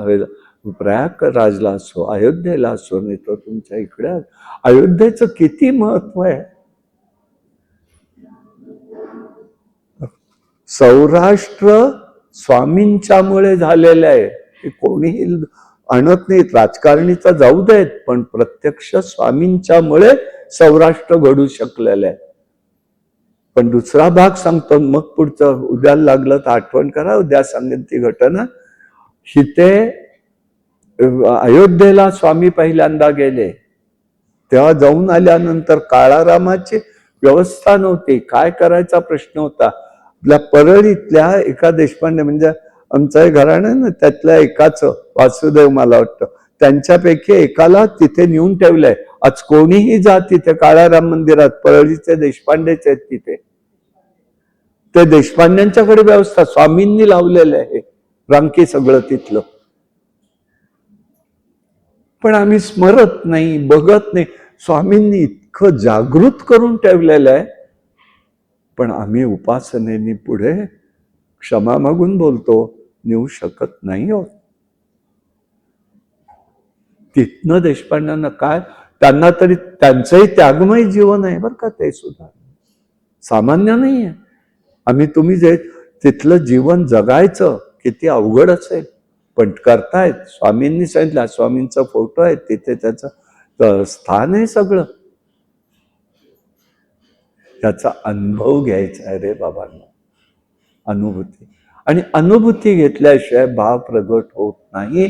प्रयागराजला असो, अयोध्येला असो, नाही तर तुमच्या इकडे अयोध्येचं किती महत्व आहे. सौराष्ट्र स्वामींच्यामुळे झालेलं आहे. हे कोणीही आणत नाहीत, राजकारणीचा जाऊ देत, पण प्रत्यक्ष स्वामींच्यामुळे सौराष्ट्र घडू शकलेलं आहे. पण दुसरा भाग सांगतो, मग पुढचं उद्याला लागलं तर आठवण करा, उद्या सांगेन ती घटना. हिते अयोध्येला स्वामी पहिल्यांदा गेले, तेव्हा जाऊन आल्यानंतर काळारामाची व्यवस्था नव्हती, काय करायचा प्रश्न होता. आपल्या परळीतल्या एका देशपांडे, म्हणजे आमचं घराणं आहे ना, त्यातल्या एकाच वासुदेव मला वाटतं, त्यांच्यापैकी एकाला तिथे नेऊन ठेवलंय. आज कोणीही जा तिथे काळाराम मंदिरात, परळीचे देशपांडेच आहेत तिथे, ते देशपांड्यांच्याकडे व्यवस्था स्वामींनी लावलेलं आहे, रांकी सगळं तिथलं. पण आम्ही स्मरत नाही, बघत नाही. स्वामींनी इतकं जागृत करून ठेवलेलं आहे, पण आम्ही उपासनेनी पुढे क्षमा मागून बोलतो, नेऊ शकत नाही आहोत. तिथनं देशपांड्यांना काय, त्यांना तरी त्यांचंही त्यागमय जीवन आहे बरं का, ते सुद्धा सामान्य नाही आहे. आम्ही तुम्ही जे तिथलं जीवन जगायचं किती अवघड असेल, पण करतायत. स्वामींनी सांगितलं, स्वामींचा फोटो आहे तिथे, त्याचं स्थान आहे सगळं. त्याचा अनुभव घ्यायचा आहे रे बाबांना, अनुभूती. आणि अनुभूती घेतल्याशिवाय भाव प्रगट होत नाही,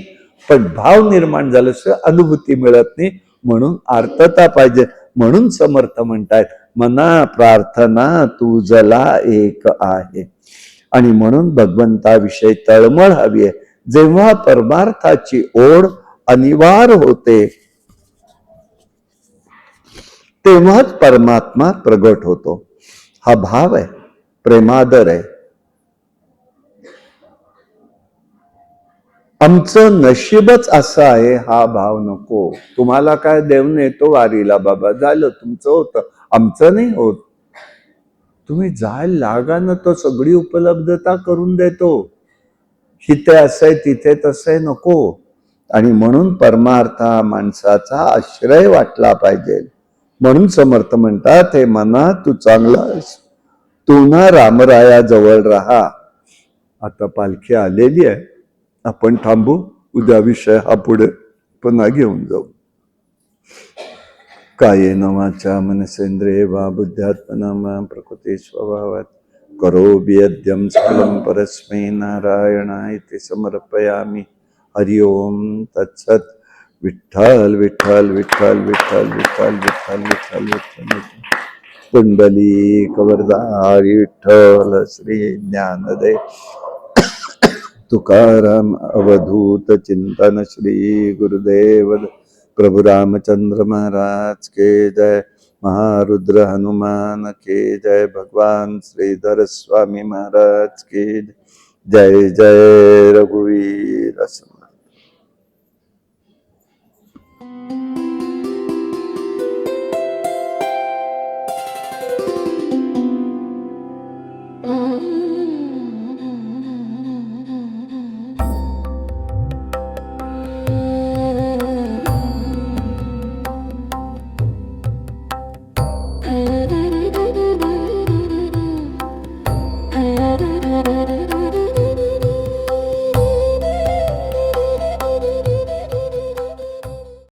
पण भाव निर्माण झाल्याशिवाय अनुभूती मिळत नाही. म्हणून आर्तता पाहिजे. म्हणून समर्थ म्हणतायत, मना प्रार्थना तुझला एक आहे. आणि म्हणून भगवंताविषयी तळमळ हवी आहे. जेव्हा परमार्थाची ओढ अनिवार्य होते, तेव्हाच परमात्मा प्रगट होतो. हा भाव आहे, प्रेमादर आहे. आमचं नशीबच असं आहे, हा भाव नको. तुम्हाला काय देव नेतो वारीला बाबा, झालं तुमचं होतं, आमचं नाही होत. तुम्ही जायला लागा ना, तो सगळी उपलब्धता करून देतो. इथे असंय तिथे तसंय नको. आणि म्हणून परमार्था माणसाचा आश्रय वाटला पाहिजे. म्हणून समर्थ म्हणतात, हे मना तू चांगला तू ना रामराया जवळ राहा. आता पालखी आलेली आहे, आपण थांबू, उद्या विषय हा पुढे पुन्हा घेऊन जाऊ. कायेन वाचा मनसेंद्रिये वा बुद्ध्यात्मना प्रकृती स्वभावात करोमि यद्यं सकलं परस्मै नारायणाय समर्पयामि. हरि ओम तत्सत. विठ्ठल विठ्ठल विठ्ठल विठ्ठल विठ्ठल विठ्ठल विठ्ठल विठ्ठल. कुंडली कवरदारी विठ्ठल श्री ज्ञानदेव तुकाराम अवधूत चिंतन श्री गुरुदेव प्रभु रामचंद्र महाराज के जय. महारुद्र हनुमान के जय. भगवान श्रीधर स्वामी महाराज के जय. जय रघुवीर.